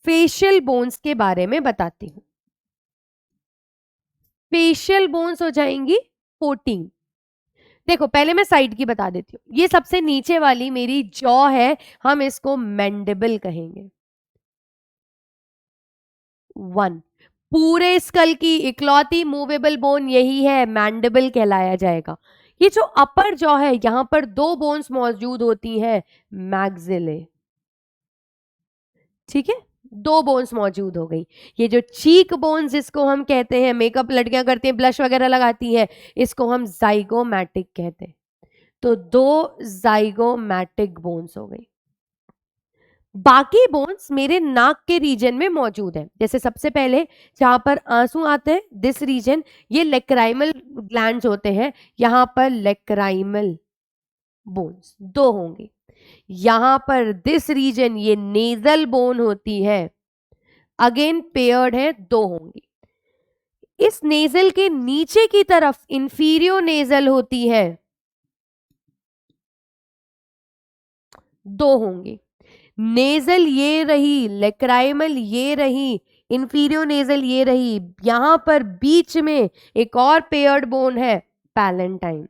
फेशियल बोन्स के बारे में बताती हूं। फेशियल बोन्स हो जाएंगी 14। देखो, पहले मैं साइड की बता देती हूँ। ये सबसे नीचे वाली मेरी जॉ है, हम इसको मैंडिबल कहेंगे। 1। पूरे स्कल की इकलौती मूवेबल बोन यही है, मैंडिबल कहलाया जाएगा। ये जो अपर जॉ है, यहां पर 2 बोन्स मौजूद होती हैं, मैक्सिले। ठीक है, 2 बोन्स मौजूद हो गई। ये जो चीक बोन्स जिसको हम कहते हैं, मेकअप लड़कियां करती हैं, ब्लश वगैरह लगाती हैं, इसको हम जाइगोमैटिक कहते हैं। तो 2 जाइगोमैटिक बोन्स हो गई। बाकी बोन्स मेरे नाक के रीजन में मौजूद है। जैसे सबसे पहले जहां पर आंसू आते हैं, दिस रीजन, ये लेक्राइमल ग्लैंड्स होते हैं, यहां पर लेक्राइमल बोन्स 2 होंगे। यहां पर दिस रीजन, ये नेजल बोन होती है, अगेन पेयर्ड है, 2 होंगी। इस नेजल के नीचे की तरफ इंफीरियो नेजल होती है, 2 होंगी। नेजल ये रही, लेक्राइमल ये रही, इंफीरियो नेजल ये रही। यहां पर बीच में एक और पेयर्ड बोन है, पैलेंटाइन।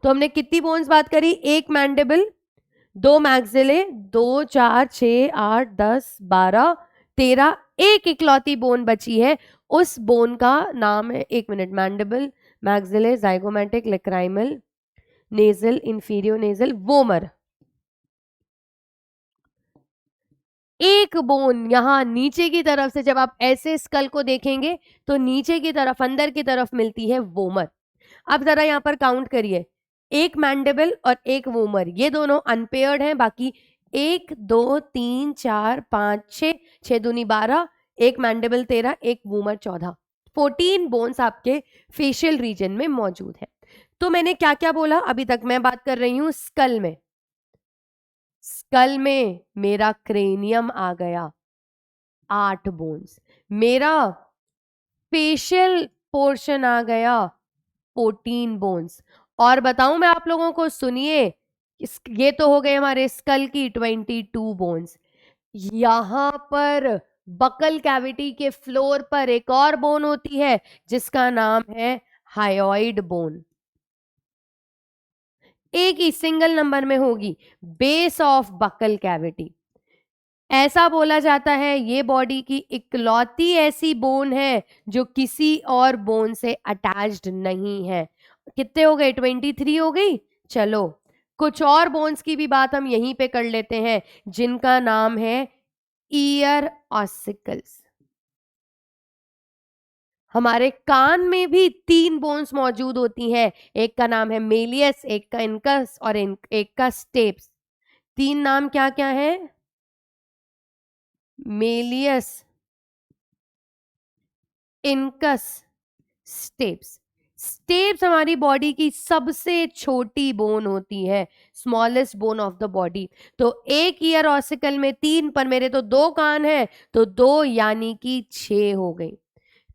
तो हमने कितनी बोन्स बात करी? एक मैंडिबल, 2 मैक्सिले, 2 4 6 8 10 12 13, एक इकलौती बोन बची है। उस बोन का नाम है, 1 minute, mandible, maxillae, zygomatic, lacrimal, nasal, inferior nasal, vomer. एक बोन यहां नीचे की तरफ से, जब आप ऐसे स्कल को देखेंगे तो नीचे की तरफ, अंदर की तरफ मिलती है वोमर। अब जरा यहां पर काउंट करिए, एक मैंडिबल और एक वोमर, ये दोनों अनपेयर्ड हैं। बाकी 1 2 3 4 5 6, 6 दूनी 12, एक मैंडिबल 13, एक वोमर 14, 14 बोन्स आपके फेशियल रीजन में मौजूद है। तो मैंने क्या क्या बोला? अभी तक मैं बात कर रही हूं स्कल में। स्कल में मेरा क्रेनियम आ गया, 8 बोन्स। मेरा फेशियल पोर्शन आ गया 14 बोन्स। और बताऊं मैं आप लोगों को, सुनिए, ये तो हो गए हमारे स्कल की 22 बोन्स। यहां पर बकल कैविटी के फ्लोर पर एक और बोन होती है जिसका नाम है हायोइड बोन। एक ही सिंगल नंबर में होगी, बेस ऑफ बकल कैविटी। ऐसा बोला जाता है ये बॉडी की इकलौती ऐसी बोन है जो किसी और बोन से अटैच्ड नहीं है। कितने हो गए? 23 हो गई। चलो कुछ और बोन्स की भी बात हम यहीं पे कर लेते हैं जिनका नाम है ईयर ऑसिकल्स। हमारे कान में भी 3 बोन्स मौजूद होती हैं, एक का नाम है मेलियस, एक का इनकस और एक का स्टेप्स। 3 नाम क्या क्या है? Méliès, incus, steps. स्टेप्स हमारी बॉडी की सबसे छोटी बोन होती है, smallest bone of the body. तो एक ईयर ऑसिकल में 3, पर मेरे तो 2 कान हैं तो 2 यानी कि 6 हो गई।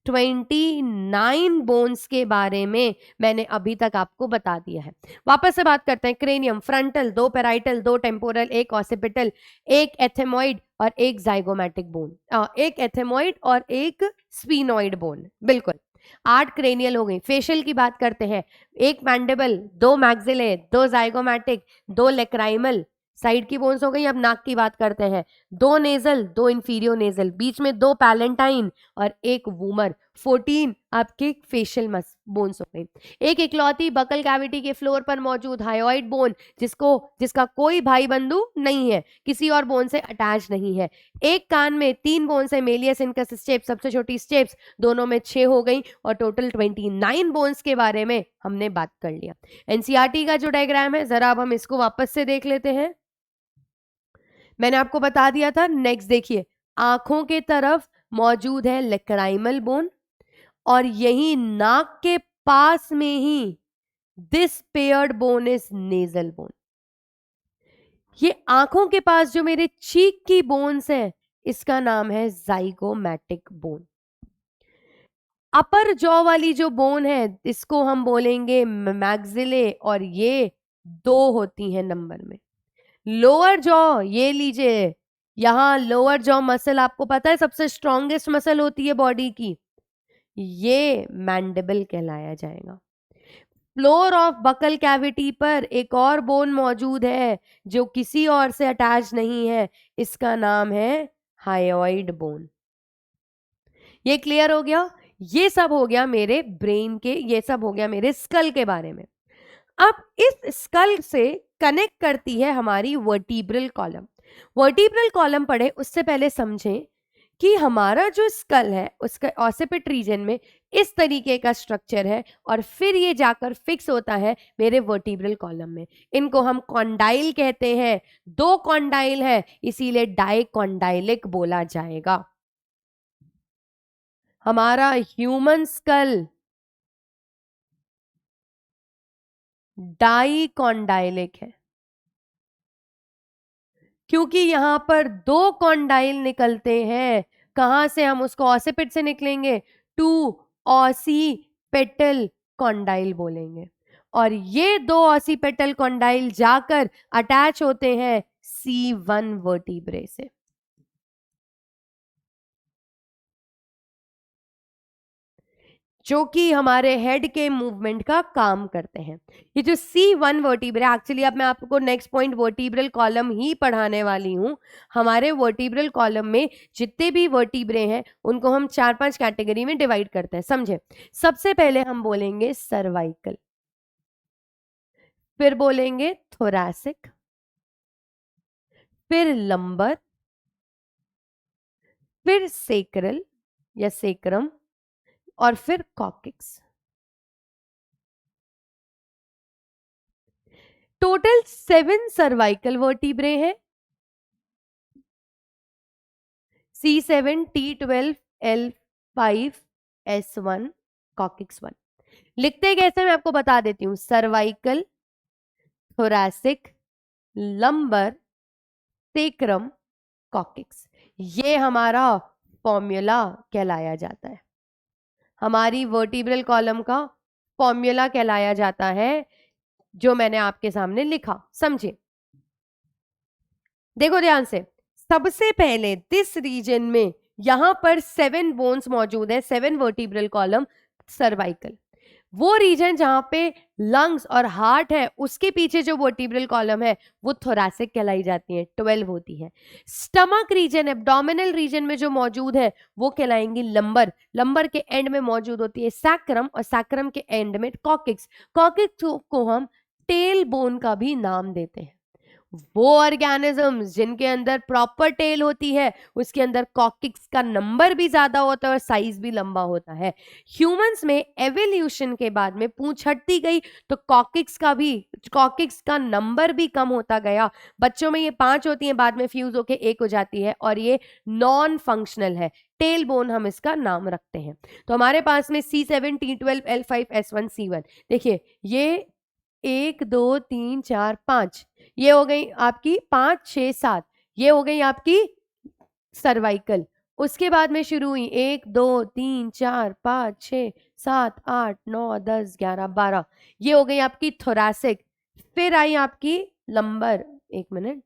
29 बोन्स के बारे में मैंने अभी तक आपको बता दिया है। वापस से बात करते हैं। Cranium, frontal, 2 parietal, 2 temporal, 1 occipital, 1 ethmoid और 1 जाइगोमैटिक बोन, 1 एथेमॉइड और 1 स्फीनॉइड बोन। बिल्कुल 8 क्रेनियल हो गई। फेशियल की बात करते हैं, 1 mandible, 2 maxillae, 2 zygomatic, 2 lacrimal, side की बोन्स हो गई। अब नाक की बात करते हैं, 2 नेजल, 2 इंफीरियो नेजल, बीच में 2 पैलेंटाइन और 1 वूमर। 14 आपके फेशियल बोन्स हो गई। एक इकलौती बकल कैविटी के फ्लोर पर मौजूद हायोइड बोन जिसका कोई भाई बंधु नहीं है, किसी और बोन से अटैच नहीं है। एक कान में 3 बोन्स है, मेलियस, इनकस, स्टेप्स। सबसे छोटी स्टेप्स, दोनों में 6 हो गई और टोटल 29 बोन्स के बारे में हमने बात कर लिया। एनसीईआरटी का जो डायग्राम है, जरा अब हम इसको वापस से देख लेते हैं। मैंने आपको बता दिया था। नेक्स्ट देखिए, आंखों के तरफ मौजूद है लेक्राइमल बोन और यही नाक के पास में ही this paired bone is nasal bone. ये आंखों के पास जो मेरे चीक की बोन्स है, इसका नाम है जाइगोमैटिक बोन। अपर जॉ वाली जो बोन है इसको हम बोलेंगे मैक्सिले और ये 2 होती हैं नंबर में। लोअर जॉ, ये लीजिए, यहां लोअर जॉ मसल आपको पता है सबसे स्ट्रॉन्गेस्ट मसल होती है बॉडी की, ये मैंडिबल कहलाया जाएगा। फ्लोर ऑफ बकल कैविटी पर एक और बोन मौजूद है जो किसी और से अटैच नहीं है, इसका नाम है हायोइड बोन। ये क्लियर हो गया? ये सब हो गया मेरे ब्रेन के, ये सब हो गया मेरे स्कल के बारे में। अब इस स्कल से कनेक्ट करती है हमारी वर्टिब्रल कॉलम। वर्टिब्रल कॉलम पढ़े उससे पहले समझें कि हमारा जो स्कल है उसका ऑसिपिट रीजन में इस तरीके का स्ट्रक्चर है और फिर ये जाकर फिक्स होता है मेरे वर्टिब्रल कॉलम में। इनको हम कॉन्डाइल कहते हैं। 2 कॉन्डाइल है इसीलिए डाइकॉन्डाइलिक बोला जाएगा। हमारा ह्यूमन स्कल डाइकॉन्डाइलिक है क्योंकि यहां पर 2 कॉन्डाइल निकलते हैं। कहां से? हम उसको ऑसिपिट से निकलेंगे, 2 ऑसिपेटल कॉन्डाइल बोलेंगे और ये 2 ऑसिपेटल कॉन्डाइल जाकर अटैच होते हैं C1 वर्टिब्रे से। जो कि हमारे हेड के मूवमेंट का काम करते हैं। ये जो C1 वर्टिब्रा, एक्चुअली अब मैं आपको नेक्स्ट पॉइंट वर्टिब्रल कॉलम ही पढ़ाने वाली हूं। हमारे वर्टिब्रल कॉलम में जितने भी वर्टिब्रे हैं उनको हम 4-5 कैटेगरी में डिवाइड करते हैं, समझे? सबसे पहले हम बोलेंगे सर्वाइकल, फिर बोलेंगे थोरैसिक, फिर लंबर, फिर सेक्रल या सेक्रम और फिर कॉकिक्स। टोटल 7 सर्वाइकल वर्टिब्रे हैं, C7, T12, L5, S1, coccyx 1। लिखते कैसे मैं आपको बता देती हूँ। Cervical, thoracic, lumbar, sacrum, coccyx, ये हमारा फॉर्मूला कहलाया जाता है, हमारी वर्टिब्रल कॉलम का फॉर्मूला कहलाया जाता है, जो मैंने आपके सामने लिखा, समझे। देखो ध्यान से, सबसे पहले दिस रीजन में यहां पर 7 बोन्स मौजूद है, 7 वर्टिब्रल कॉलम, सर्वाइकल, वो रीजन जहां पे लंग्स और हार्ट है, उसके पीछे जो वर्टिब्रल कॉलम है वो थोरैसिक कहलाई जाती है, 12 होती है। स्टमक रीजन, एब्डोमिनल रीजन में जो मौजूद है वो कहलाएंगी लंबर, लंबर के एंड में मौजूद होती है सैक्रम, और सैक्रम के एंड में कॉकिक्स, कॉकिक्स को हम टेल बोन का भी नाम देते हैं। वो ऑर्गेनिजम्स जिनके अंदर प्रॉपर टेल होती है, उसके अंदर कॉकिक्स का नंबर भी ज्यादा होता है और साइज भी लंबा होता है। ह्यूमंस में एवोल्यूशन के बाद में पूंछ हटती गई तो कॉकिक्स का नंबर भी कम होता गया। बच्चों में ये 5 होती हैं, बाद में फ्यूज होके 1 हो जाती है, और ये नॉन फंक्शनल है, टेल बोन हम इसका नाम रखते हैं। तो हमारे पास में C7, T12, L5, S1, C1, देखिए ये 1 2 3 4 5, ये हो गई आपकी 5 6 7, ये हो गई आपकी सर्वाइकल। उसके बाद में शुरू हुई 1 2 3 4 5 6 7 8 9 10 11 12, ये हो गई आपकी थोरैसिक। फिर आई आपकी लंबर, एक मिनट,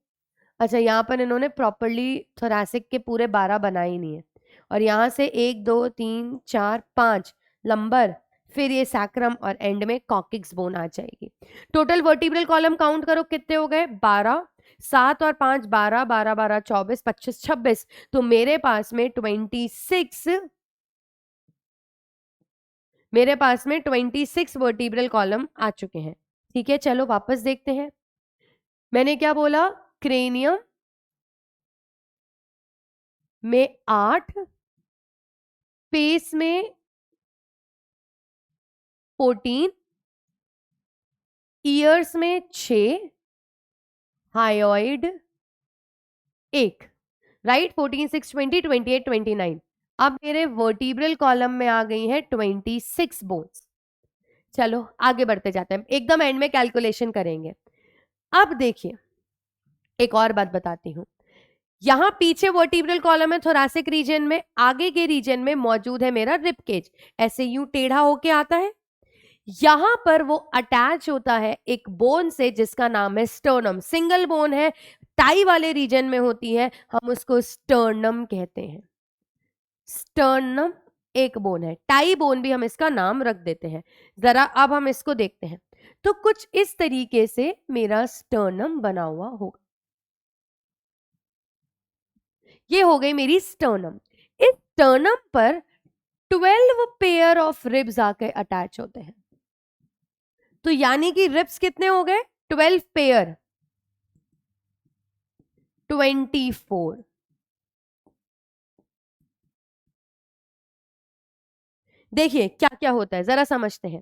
अच्छा यहाँ पर इन्होंने प्रॉपरली थोरैसिक के पूरे 12 बनाए ही नहीं है, और यहाँ से 1 2 3 4 5 लंबर, फिर ये सैक्रम, और एंड में कॉकिक्स बोन आ जाएगी। टोटल वर्टिब्रल कॉलम काउंट करो कितने हो गए, 12, 7 और 5 12, 12 12 24 25 26, तो मेरे पास में 26 वर्टिब्रल कॉलम आ चुके हैं। ठीक है, चलो वापस देखते हैं। मैंने क्या बोला, क्रेनियम में 8, फेस में 14, ईयर्स में 6, हायोइड 1, राइट, 14 6 20 28 29। अब मेरे वर्टिब्रल कॉलम में आ गई है 26 बोन्स। चलो आगे बढ़ते जाते हैं, एकदम एंड में कैलकुलेशन करेंगे। अब देखिए एक और बात बताती हूं, यहां पीछे वर्टिब्रल कॉलम है थोरैसिक रीजन में, आगे के रीजन में मौजूद है मेरा रिब केज, ऐसे यूं टेढ़ा होके आता है, यहां पर वो अटैच होता है एक बोन से जिसका नाम है स्टर्नम, सिंगल बोन है, टाई वाले रीजन में होती है, हम उसको स्टर्नम कहते हैं। स्टर्नम एक बोन है, टाई बोन भी हम इसका नाम रख देते हैं। जरा अब हम इसको देखते हैं, तो कुछ इस तरीके से मेरा स्टर्नम बना हुआ होगा, ये हो गई मेरी स्टर्नम। इस स्टर्नम पर 12 पेयर ऑफ रिब्स आके अटैच होते हैं, तो यानी कि रिब्स कितने हो गए, 12 पेयर, 24। देखिए क्या क्या होता है जरा समझते हैं।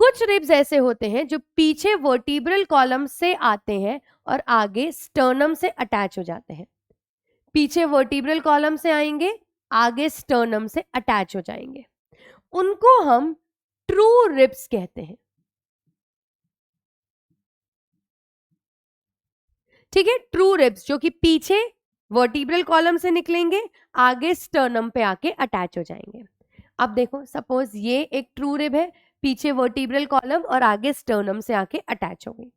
कुछ रिब्स ऐसे होते हैं जो पीछे वर्टिब्रल कॉलम से आते हैं और आगे स्टर्नम से अटैच हो जाते हैं, पीछे वर्टिब्रल कॉलम से आएंगे, आगे स्टर्नम से अटैच हो जाएंगे, उनको हम ट्रू रिब्स कहते हैं। ठीक है, ट्रू रिब्स जो कि पीछे वर्टिब्रल कॉलम से निकलेंगे, आगे स्टर्नम पे आके अटैच हो जाएंगे। अब देखो सपोज ये एक ट्रू रिब है, पीछे वर्टिब्रल कॉलम और आगे स्टर्नम से आके अटैच हो गई,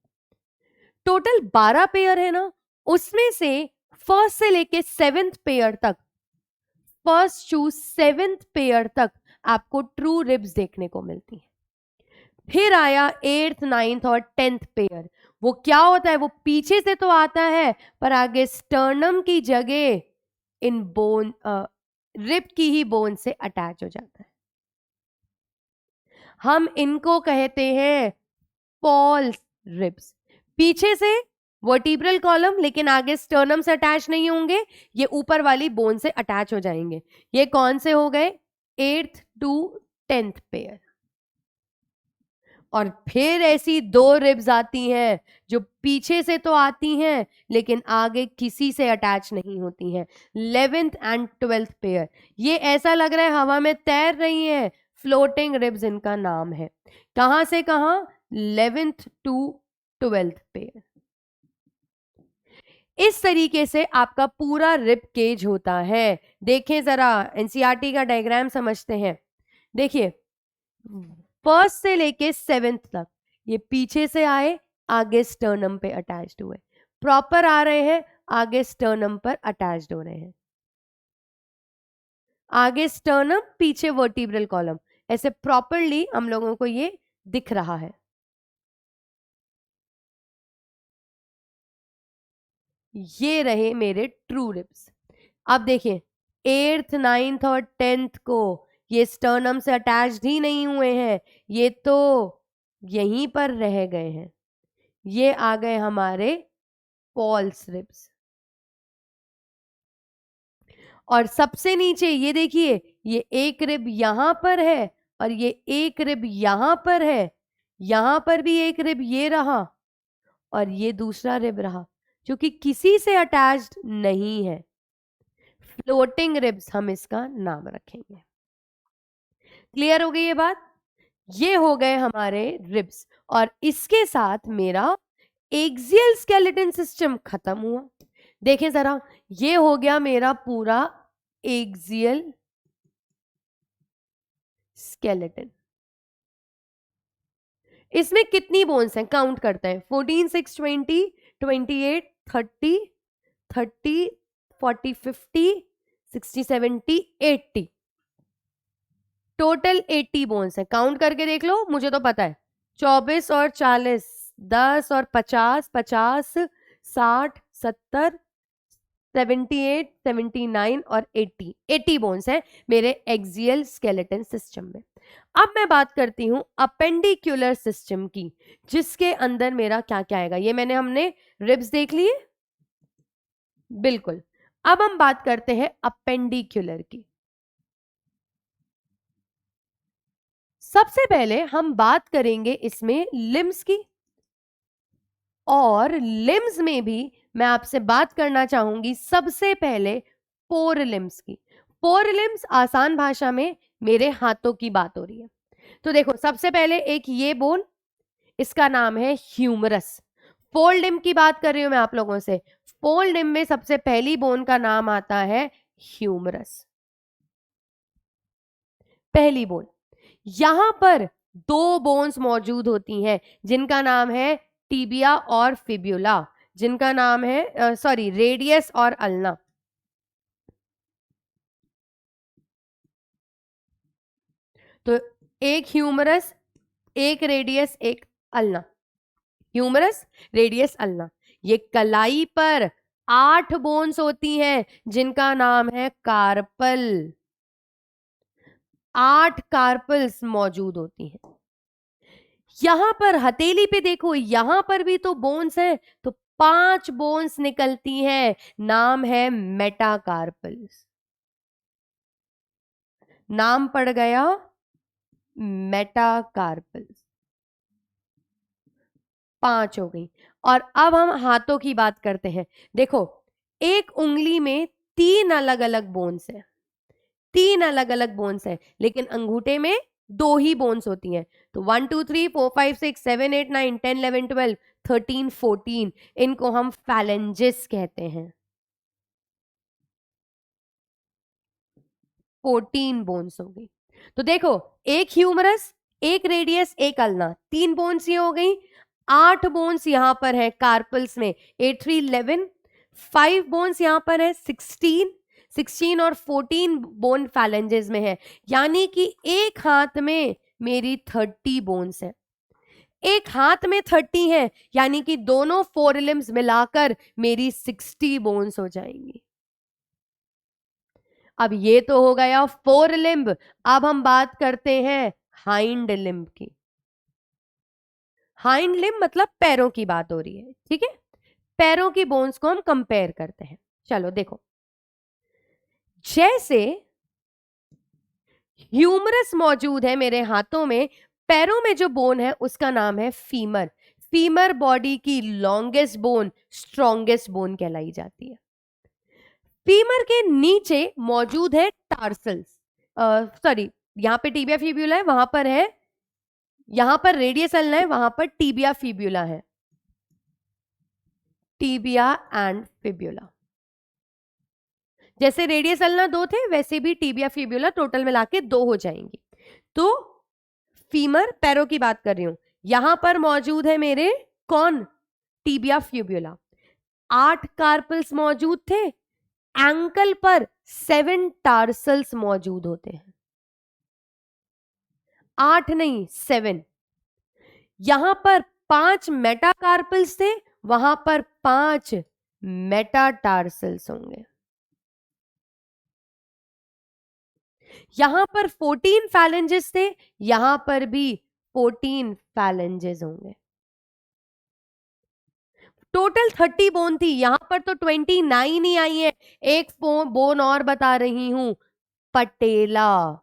टोटल 12 पेयर है ना, उसमें से फर्स्ट से लेके 7th पेयर तक, फर्स्ट टू 7th पेयर तक आपको ट्रू रिब्स देखने को मिलती है। फिर आया 8th 9th और 10th पेयर, वो क्या होता है, वो पीछे से तो आता है पर आगे स्टर्नम की जगह इन बोन रिब की ही बोन से अटैच हो जाता है, हम इनको कहते हैं फॉल्स रिब्स। पीछे से वर्टिब्रल कॉलम लेकिन आगे स्टर्नम से अटैच नहीं होंगे, ये ऊपर वाली बोन से अटैच हो जाएंगे। ये कौन से हो गए, 8th to 10th पेयर। और फिर ऐसी 2 रिब्स आती हैं जो पीछे से तो आती हैं लेकिन आगे किसी से अटैच नहीं होती हैं, 11th and 12th पेयर। ये ऐसा लग रहा है हवा में तैर रही हैं, फ्लोटिंग रिब्स इनका नाम है। कहां से कहां, 11th to 12th पेयर। इस तरीके से आपका पूरा रिब केज होता है। देखें जरा, एनसीईआरटी का डायग्राम समझते हैं। देखिए, फर्स्ट से लेके सेवेंथ तक ये पीछे से आए, आगे स्टर्नम पे अटैच्ड हुए, प्रॉपर आ रहे हैं, आगे स्टर्नम पर अटैच्ड हो रहे हैं, आगे स्टर्नम, पीछे वर्टिब्रल कॉलम, ऐसे प्रॉपरली हम लोगों को ये दिख रहा है। ये रहे मेरे ट्रू रिब्स। अब देखिए, 8th 9th और 10th को ये स्टर्नम से अटैच्ड ही नहीं हुए हैं, ये तो यहीं पर रह गए हैं। ये आ गए हमारे फॉल्स रिब्स। और सबसे नीचे ये देखिए, ये एक रिब यहां पर है और ये एक रिब यहां पर है, यहां पर भी एक रिब ये रहा और ये दूसरा रिब रहा, जो कि किसी से अटैच्ड नहीं है। फ्लोटिंग रिब्स हम इसका नाम रखेंगे। क्लियर हो गई ये बात? ये हो गए हमारे रिब्स और इसके साथ मेरा एक्सियल स्केलेटन सिस्टम खत्म हुआ। देखें जरा, ये हो गया मेरा पूरा एक्सियल स्केलेटन। इसमें कितनी बोन्स हैं काउंट करते हैं। 14 6 20 28 30 30 40 50 60 70 80, टोटल 80 बोन्स हैं। काउंट करके देख लो, मुझे तो पता है। 24 और 40, 10 और 50, 50 60 70 78 79 और 80 बोन्स हैं मेरे एक्सियल स्केलेटन सिस्टम में। अब मैं बात करती हूं अपेंडिकुलर सिस्टम की, जिसके अंदर मेरा क्या क्या आएगा। ये हमने रिब्स देख लिए, बिल्कुल। अब हम बात करते हैं अपेंडिकुलर की। सबसे पहले हम बात करेंगे इसमें लिम्स की, और लिम्स में भी मैं आपसे बात करना चाहूंगी सबसे पहले फोर लिम्स की। फोर लिम्स आसान भाषा में मेरे हाथों की बात हो रही है। तो देखो, सबसे पहले एक ये बोन, इसका नाम है ह्यूमरस। फोर लिम्ब की बात कर रही हूं मैं आप लोगों से। फोर लिम्ब में सबसे पहली बोन का नाम आता है ह्यूमरस, पहली बोन। यहां पर दो बोन्स मौजूद होती हैं जिनका नाम है टीबिया और फिब्यूला, जिनका नाम है सॉरी रेडियस और अल्ना। तो एक ह्यूमरस, एक रेडियस, एक अल्ना। Humerus, radius, ulna. ये कलाई पर 8 बोन्स होती हैं जिनका नाम है कार्पल। 8 कार्पल्स मौजूद होती हैं। यहां पर हथेली पे देखो, यहां पर भी तो बोन्स है, तो 5 बोन्स निकलती हैं, नाम है मेटाकार्पल्स। नाम पड़ गया मेटाकार्पल्स। 5 हो गई। और अब हम हाथों की बात करते हैं। देखो, एक उंगली में 3 अलग अलग बोन्स है, 3 अलग अलग बोन्स है, लेकिन अंगूठे में 2 ही बोन्स होती हैं। तो 1 2 3 4 5 6 7 8 9 10 11 12 13 14, इनको हम फैलेंजेस कहते हैं। 14 बोन्स हो गई। तो देखो, एक ह्यूमरस, एक रेडियस, एक अल्ना, 3 बोन्स ये हो गई। 8 बोन्स यहां पर है कार्पल्स में, 8 3 11। 5 बोन्स यहां पर है, 16 16 और 14 बोन फैलेंजेस में है। यानी कि एक हाथ में मेरी 30 बोन्स है। एक हाथ में 30 है, यानी कि दोनों फोर लिम्स मिलाकर मेरी 60 बोन्स हो जाएंगी। अब ये तो हो गया फोर लिम्ब। अब हम बात करते हैं हाइंड लिम्ब की। हाइंड लिम्ब मतलब पैरों की बात हो रही है, ठीक है। पैरों की बोन्स को हम कंपेयर करते हैं। चलो देखो, जैसे ह्यूमरस मौजूद है मेरे हाथों में, पैरों में जो बोन है उसका नाम है फीमर। फीमर बॉडी की लॉन्गेस्ट बोन, स्ट्रॉन्गेस्ट बोन कहलाई जाती है। फीमर के नीचे मौजूद है टार्सल्स, सॉरी, यहां पे टीबिया फिब्यूला है, वहां पर है, यहां पर रेडियस अल्ना है, वहां पर टीबिया फिब्यूला है। Tibia and fibula. जैसे रेडियस अल्ना 2 थे, वैसे भी टीबिया फिब्यूला टोटल मिला के 2 हो जाएंगी। तो फीमर, पैरों की बात कर रही हूं, यहां पर मौजूद है मेरे कौन, टीबिया फिब्यूला। 8 कार्पल्स मौजूद थे, एंकल पर 7 टार्सल्स मौजूद होते हैं। 8 नहीं 7। यहां पर 5 मेटाकार्पल्स थे, वहां पर 5 मेटाटार्सल्स होंगे। यहां पर 14 फैलेंजेस थे, यहां पर भी 14 फैलेंजेस होंगे। टोटल 30 बोन थी, यहां पर तो 29 ही आई है। एक बोन और बता रही हूं, पटेला।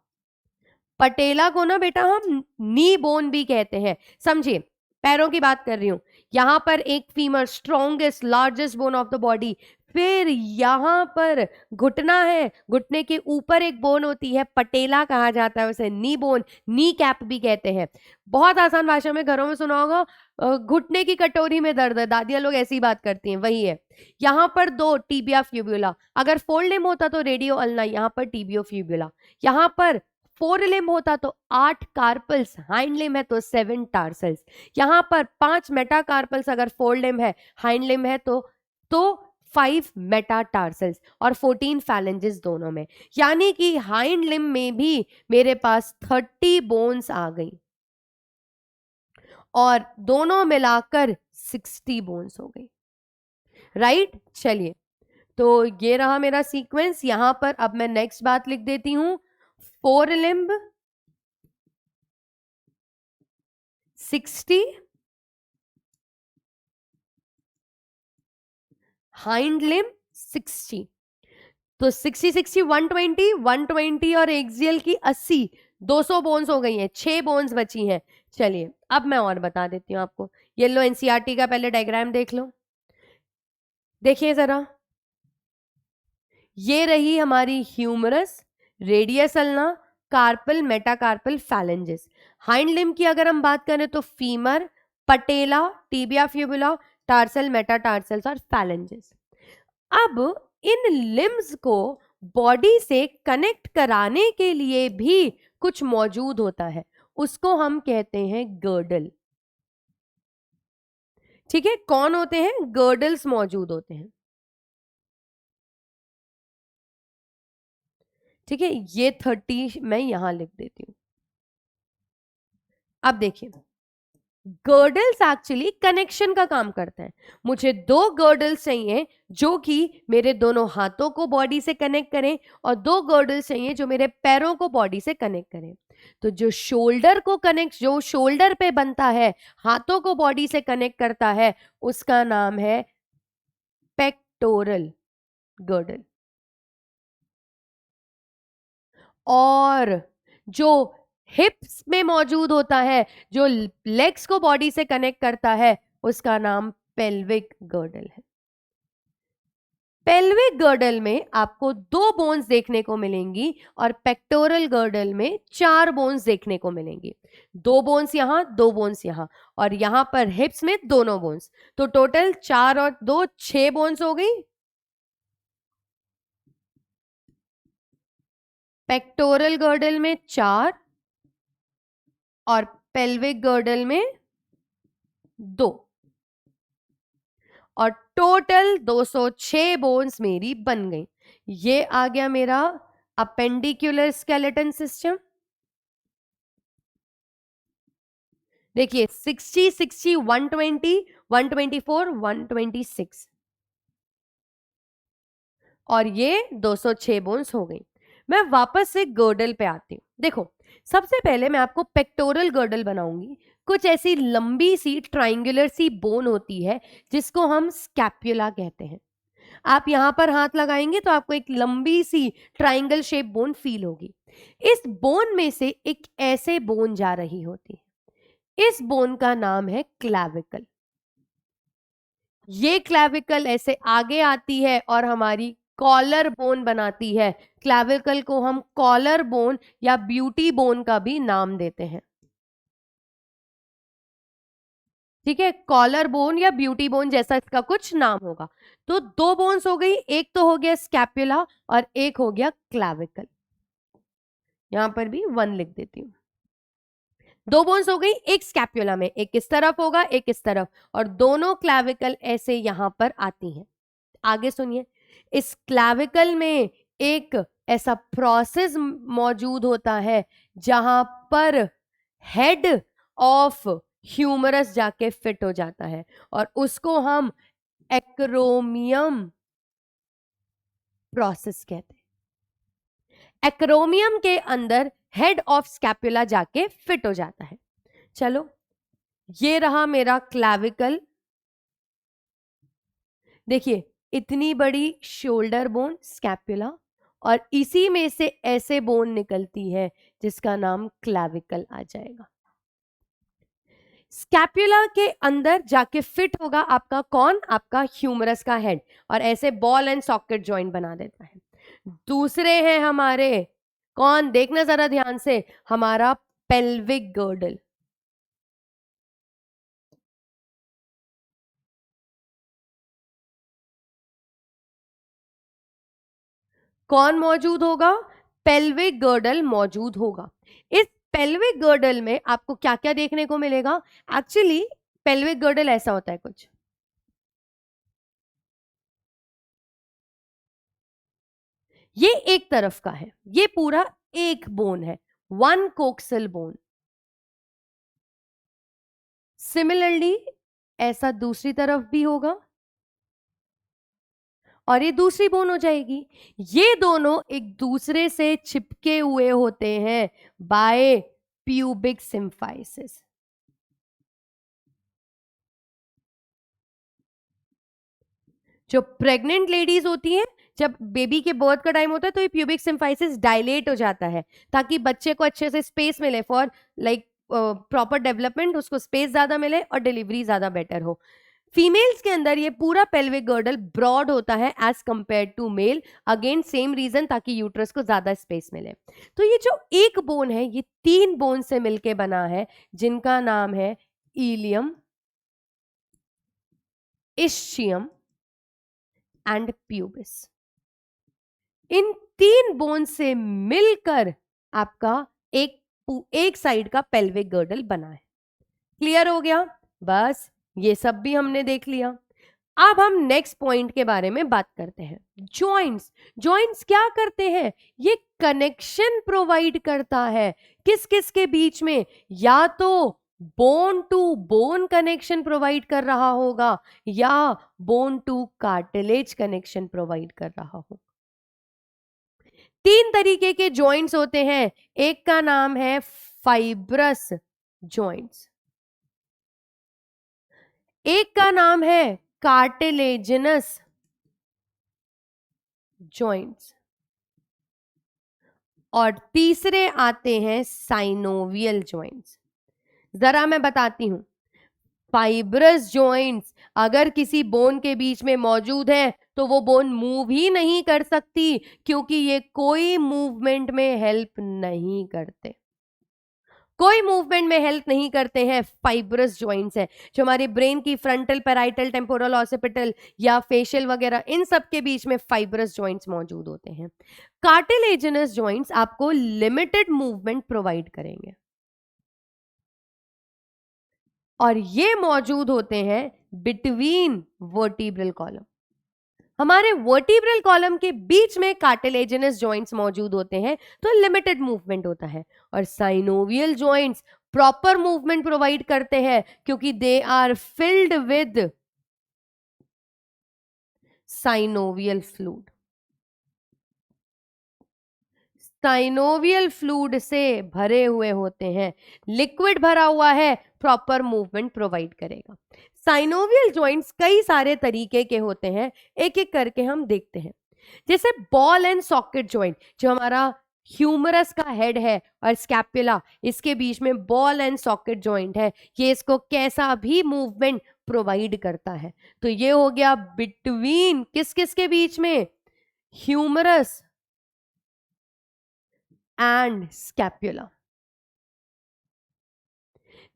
पटेला को ना बेटा हम नी बोन भी कहते हैं, समझिए। पैरों की बात कर रही हूं, यहां पर एक femur, strongest largest bone of the body. फिर यहां पर घुटना है, घुटने के ऊपर एक बोन होती है, पटेला कहा जाता है उसे, नी बोन, नी कैप भी कहते हैं। बहुत आसान भाषा में घरों में सुना होगा, घुटने की कटोरी में दर्द है, दादियां लोग ऐसी बात करती हैं, वही है। यहां पर 2 टीबिया फ्यूब्यूला, अगर फोल्ड लिम्ब होता तो रेडियो अल्ना, यहां पर टीबियो फ्यूब्यूला। यहां पर 4 लिम्ब होता तो 8 कार्पल्स, हाइंड लिम्ब है तो 7 टार्सल्स। यहां पर 5 मेटाकार्पल्स, अगर 4 लिम्ब है, हाइंड लिम्ब है तो 5 मेटाटार्सल्स और 14 फैलेंजेस दोनों में। यानी कि हाइंड लिम्ब में भी मेरे पास 30 बोन्स आ गई और दोनों मिलाकर 60 बोन्स हो गई, राइट। चलिए, तो ये रहा मेरा सीक्वेंस। यहां पर अब मैं नेक्स्ट बात लिख देती हूं, 4 लिम्ब 60, हाइंड लिम्ब 60। तो 60 60 120, 120 और एक्सियल की 80, 200 बोन्स हो गई हैं, 6 बोन्स बची हैं। चलिए अब मैं और बता देती हूँ आपको। ये लो एनसीईआरटी का पहले डायग्राम देख लो, देखिए जरा। ये रही हमारी humerus, radius ulna, carpal, metacarpal, phalanges. Hind limb की अगर हम बात करें तो femur, patella, tibia fibula, tarsal, metatarsals और फैलेंजेस। अब इन लिम्ब्स को बॉडी से कनेक्ट कराने के लिए भी कुछ मौजूद होता है, उसको हम कहते हैं गर्डल। ठीक है, कौन होते हैं, गर्डल्स मौजूद होते हैं। ठीक है, ये 30 मैं यहां लिख देती हूं। अब देखिए, गर्डल्स एक्चुअली कनेक्शन का काम करते हैं। मुझे 2 गर्डल्स चाहिए जो कि मेरे दोनों हाथों को बॉडी से कनेक्ट करें, और 2 गर्डल्स चाहिए जो मेरे पैरों को बॉडी से कनेक्ट करें। तो जो शोल्डर को कनेक्ट, जो शोल्डर पे बनता है, हाथों को बॉडी से कनेक्ट करता है, उसका नाम है पेक्टोरल गर्डल। और जो हिप्स में मौजूद होता है, जो लेग्स को बॉडी से कनेक्ट करता है, उसका नाम पेल्विक गर्डल है। पेल्विक गर्डल में आपको 2 बोन्स देखने को मिलेंगी और पेक्टोरल गर्डल में 4 बोन्स देखने को मिलेंगी। 2 बोन्स यहां, 2 बोन्स यहां, और यहां पर हिप्स में दोनों बोन्स। तो टोटल 4 और 2 6 बोन्स हो गई। पेक्टोरल गर्डल में 4 और पेल्विक गर्डल में 2, और टोटल 206 बोन्स मेरी बन गई। ये आ गया मेरा अपेंडिकुलर स्केलेटन सिस्टम। देखिए 60 60 120 124 126 और ये 206 बोन्स हो गई। मैं वापस से गर्डल पे आती हूँ। देखो, सबसे पहले मैं आपको पेक्टोरल गर्डल बनाऊंगी। कुछ ऐसी लंबी सी ट्राइंगुलर सी बोन होती है जिसको हम स्कैपुला कहते हैं। आप यहां पर हाथ लगाएंगे तो आपको एक लंबी सी ट्राइंगल शेप बोन फील होगी। इस बोन में से एक ऐसे बोन जा रही होती है, इस बोन का नाम है क्लैविकल। ये क्लैविकल ऐसे आगे आती है और हमारी कॉलर बोन बनाती है। क्लैविकल को हम कॉलर बोन या ब्यूटी बोन का भी नाम देते हैं। ठीक है, कॉलर बोन या ब्यूटी बोन जैसा इसका कुछ नाम होगा। तो दो बोन्स हो गई, एक तो हो गया स्कैपुला और एक हो गया क्लैविकल। यहां पर भी 1 लिख देती हूं। दो बोन्स हो गई, एक स्कैपुला में, एक इस तरफ होगा एक इस तरफ, और दोनों क्लैविकल ऐसे यहां पर आती हैं। आगे सुनिए, इस क्लैविकल में एक ऐसा प्रोसेस मौजूद होता है जहां पर हेड ऑफ ह्यूमरस जाके फिट हो जाता है, और उसको हम एक्रोमियम प्रोसेस कहते हैं। एक्रोमियम के अंदर हेड ऑफ स्कैपुला जाके फिट हो जाता है। चलो, ये रहा मेरा क्लैविकल। देखिए, इतनी बड़ी शोल्डर बोन स्कैपुला, और इसी में से ऐसे बोन निकलती है जिसका नाम क्लैविकल आ जाएगा। स्कैपुला के अंदर जाके फिट होगा आपका कौन? आपका ह्यूमरस का हेड, और ऐसे बॉल एंड सॉकेट जॉइंट बना देता है। दूसरे हैं हमारे कौन? देखना जरा ध्यान से, हमारा पेल्विक गर्डल। कौन मौजूद होगा? पेल्विक गर्डल मौजूद होगा। इस पेल्विक गर्डल में आपको क्या क्या देखने को मिलेगा? एक्चुअली पेल्विक गर्डल ऐसा होता है कुछ, ये एक तरफ का है, ये पूरा एक बोन है, 1 कोक्सल बोन। सिमिलरली ऐसा दूसरी तरफ भी होगा, और ये दूसरी बोन हो जाएगी। ये दोनों एक दूसरे से चिपके हुए होते हैं बाय प्यूबिक सिम्फाइसिस। जो प्रेग्नेंट लेडीज होती हैं, जब बेबी के बर्थ का टाइम होता है तो ये प्यूबिक सिम्फाइसिस डायलेट हो जाता है ताकि बच्चे को अच्छे से स्पेस मिले फॉर लाइक प्रॉपर डेवलपमेंट, उसको स्पेस ज्यादा मिले और डिलीवरी ज्यादा बेटर हो। फीमेल्स के अंदर ये पूरा पेल्विक गर्डल ब्रॉड होता है as compare to male, again same reason, ताकि यूट्रस को ज्यादा स्पेस मिले। तो ये जो एक बोन है ये 3 बोन से मिलके बना है जिनका नाम है इलियम, इस्चियम एंड प्यूबिस। इन 3 बोन से मिलकर आपका एक साइड का पेल्विक गर्डल बना है। क्लियर हो गया? बस ये सब भी हमने देख लिया। अब हम नेक्स्ट पॉइंट के बारे में बात करते हैं, जॉइंट्स। जॉइंट्स क्या करते हैं? ये कनेक्शन प्रोवाइड करता है किस किस के बीच में? या तो bone to bone connection provide कर रहा होगा, या bone to cartilage connection provide कर रहा होगा। 3 तरीके के जॉइंट्स होते हैं, एक का नाम है फाइब्रस जॉइंट्स, एक का नाम है कार्टिलेजिनस जॉइंट्स, और तीसरे आते हैं साइनोवियल जॉइंट्स। जरा मैं बताती हूं, फाइब्रस जॉइंट्स अगर किसी बोन के बीच में मौजूद है तो वो बोन मूव ही नहीं कर सकती, क्योंकि ये कोई मूवमेंट में हेल्प नहीं करते, कोई मूवमेंट में हेल्प नहीं करते हैं। फाइब्रस जॉइंट्स है जो हमारे ब्रेन की फ्रंटल, पैराइटल, टेम्पोरल, ऑसिपिटल या फेशियल वगैरह, इन सब के बीच में फाइब्रस जॉइंट्स मौजूद होते हैं। कार्टिलेजिनस जॉइंट्स आपको लिमिटेड मूवमेंट प्रोवाइड करेंगे, और ये मौजूद होते हैं बिटवीन वर्टिब्रल कॉलम। हमारे वर्टिब्रल कॉलम के बीच में कार्टिलेजिनस जॉइंट्स मौजूद होते हैं, तो लिमिटेड मूवमेंट होता है। और synovial joints proper movement provide करते हैं क्योंकि they are filled with synovial fluid. Synovial fluid से भरे हुए होते हैं, लिक्विड भरा हुआ है, प्रॉपर मूवमेंट प्रोवाइड करेगा। साइनोवियल जॉइंट्स कई सारे तरीके के होते हैं, एक एक करके हम देखते हैं। जैसे बॉल एंड सॉकेट जॉइंट, जो हमारा ह्यूमरस का हेड है और स्कैपुला, इसके बीच में बॉल एंड सॉकेट जॉइंट है, ये इसको कैसा भी मूवमेंट प्रोवाइड करता है। तो ये हो गया बिटवीन किस किस के बीच में? Humerus and scapula.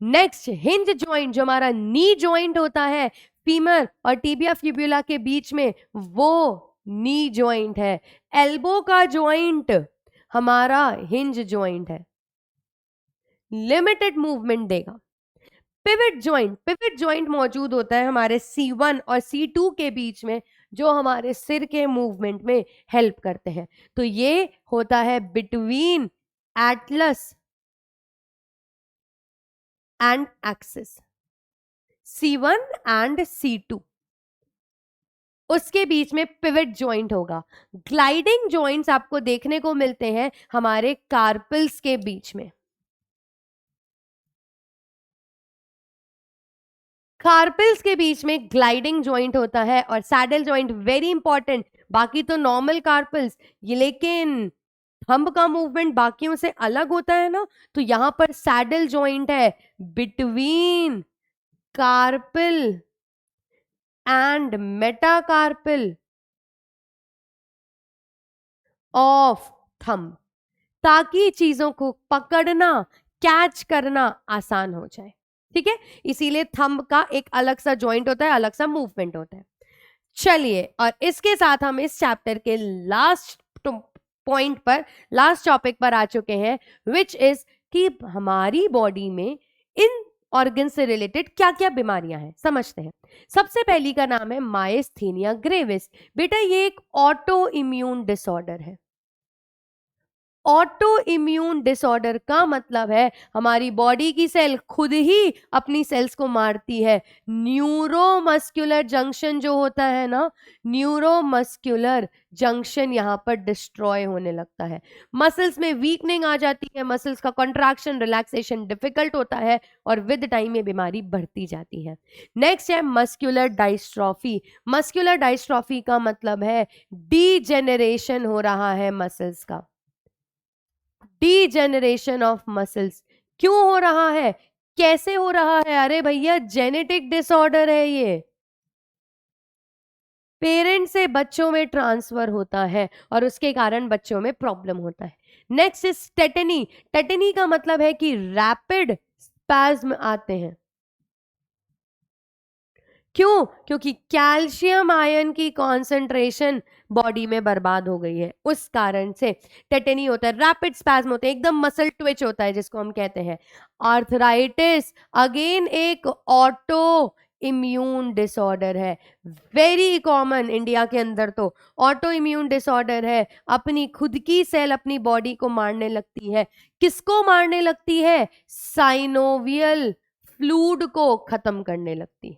Next hinge joint, जो हमारा नी जॉइंट होता है फीमर और टिबिया फिब्युला के बीच में, वो नी जॉइंट है। एल्बो का जॉइंट हमारा हिंज जॉइंट है, लिमिटेड मूवमेंट देगा। पिवट जॉइंट मौजूद होता है हमारे C1 और C2 के बीच में, जो हमारे सिर के मूवमेंट में हेल्प करते हैं। तो ये होता है between Atlas and axis, C1 and C2, उसके बीच में पिवट जॉइंट होगा। ग्लाइडिंग जॉइंट्स आपको देखने को मिलते हैं हमारे कार्पल्स के बीच में। कार्पल्स के बीच में ग्लाइडिंग जॉइंट होता है और सैडल जॉइंट वेरी इंपॉर्टेंट। बाकी तो नॉर्मल कार्पल्स, ये लेकिन थंब का मूवमेंट बाकियों से अलग होता है ना, तो यहां पर सैडल जॉइंट है between carpal and metacarpal of thumb, ताकि चीजों को पकड़ना, कैच करना आसान हो जाए। ठीक है, इसीलिए थंब का एक अलग सा जॉइंट होता है, अलग सा मूवमेंट होता है। चलिए, और इसके साथ हम इस चैप्टर के लास्ट पॉइंट पर, लास्ट टॉपिक पर आ चुके हैं, विच इज कि हमारी बॉडी में इन ऑर्गन से रिलेटेड क्या क्या बीमारियां हैं, समझते हैं। सबसे पहली का नाम है माइस्थीनिया ग्रेविस। बेटा ये एक ऑटो इम्यून डिसऑर्डर है। ऑटो इम्यून डिसऑर्डर का मतलब है हमारी बॉडी की सेल खुद ही अपनी सेल्स को मारती है। न्यूरोमस्कुलर जंक्शन जो होता है ना, न्यूरोमस्कुलर जंक्शन यहां पर डिस्ट्रॉय होने लगता है। मसल्स में वीकनिंग आ जाती है, मसल्स का कंट्रैक्शन रिलैक्सेशन डिफिकल्ट होता है और विद टाइम ये बीमारी बढ़ती जाती है। नेक्स्ट है मस्कुलर डायस्ट्रॉफी। मस्कुलर डायस्ट्रॉफी का मतलब है डीजेनरेशन हो रहा है मसल्स का, डीजेनरेशन ऑफ मसल्स। क्यों हो रहा है, कैसे हो रहा है? अरे भैया जेनेटिक डिसऑर्डर है ये, पेरेंट से बच्चों में ट्रांसफर होता है और उसके कारण बच्चों में प्रॉब्लम होता है। Next is tetani. टेटनी का मतलब है कि रैपिड स्पैज्म आते हैं। क्यों? क्योंकि कैल्शियम आयन की कॉन्सेंट्रेशन बॉडी में बर्बाद हो गई है, उस कारण से टेटनी होता है, रैपिड स्पैज्म होते हैं, एकदम मसल ट्विच होता है जिसको हम कहते हैं। आर्थराइटिस अगेन एक ऑटो इम्यून डिसऑर्डर है, वेरी कॉमन इंडिया के अंदर। तो ऑटो इम्यून डिसऑर्डर है, अपनी खुद की सेल अपनी बॉडी को मारने लगती है। किसको मारने लगती है? साइनोवियल फ्लूइड को खत्म करने लगती है।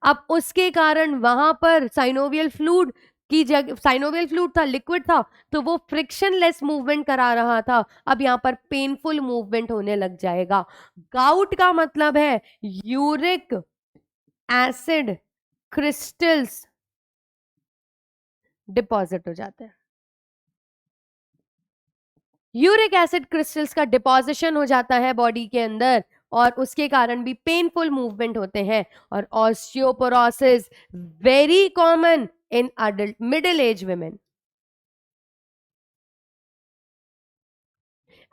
अब उसके कारण वहां पर साइनोवियल फ्लूइड की जगह, साइनोवियल फ्लूइड था, लिक्विड था, तो वो फ्रिक्शनलेस मूवमेंट करा रहा था, अब यहां पर पेनफुल मूवमेंट होने लग जाएगा। गाउट का मतलब है यूरिक एसिड क्रिस्टल्स डिपॉजिट हो जाते हैं। यूरिक एसिड क्रिस्टल्स का डिपॉजिशन हो जाता है बॉडी के अंदर और उसके कारण भी पेनफुल मूवमेंट होते हैं। और osteoporosis very common in adult middle age women.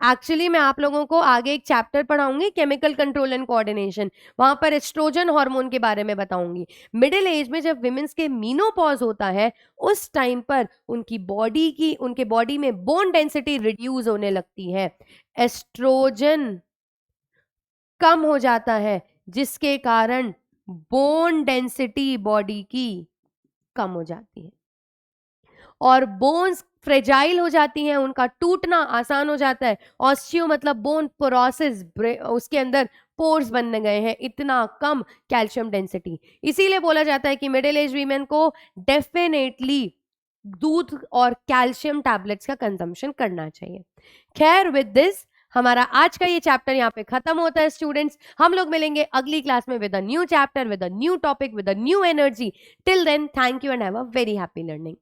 Actually मैं आप लोगों को आगे एक चैप्टर पढ़ाऊंगी, केमिकल कंट्रोल एंड कोऑर्डिनेशन, वहां पर एस्ट्रोजन हार्मोन के बारे में बताऊंगी। मिडिल एज में जब विमेंस के मीनोपॉज होता है, उस टाइम पर उनके बॉडी में बोन डेंसिटी रिड्यूस होने लगती है, एस्ट्रोजन कम हो जाता है, जिसके कारण बोन डेंसिटी बॉडी की कम हो जाती है और बोन्स फ्रेजाइल हो जाती हैं, उनका टूटना आसान हो जाता है। ऑस्टियो मतलब बोन, पोरोसिस उसके अंदर पोर्स बनने गए हैं, इतना कम कैल्शियम डेंसिटी। इसीलिए बोला जाता है कि मिडिल एज वीमेन को डेफिनेटली दूध और कैल्शियम टैबलेट्स का कंजम्पशन करना चाहिए। खैर, विद दिस हमारा आज का ये चैप्टर यहाँ पे खत्म होता है स्टूडेंट्स। हम लोग मिलेंगे अगली क्लास में with a new chapter, with a new topic, with a new energy. Till then, thank you and have a very happy learning.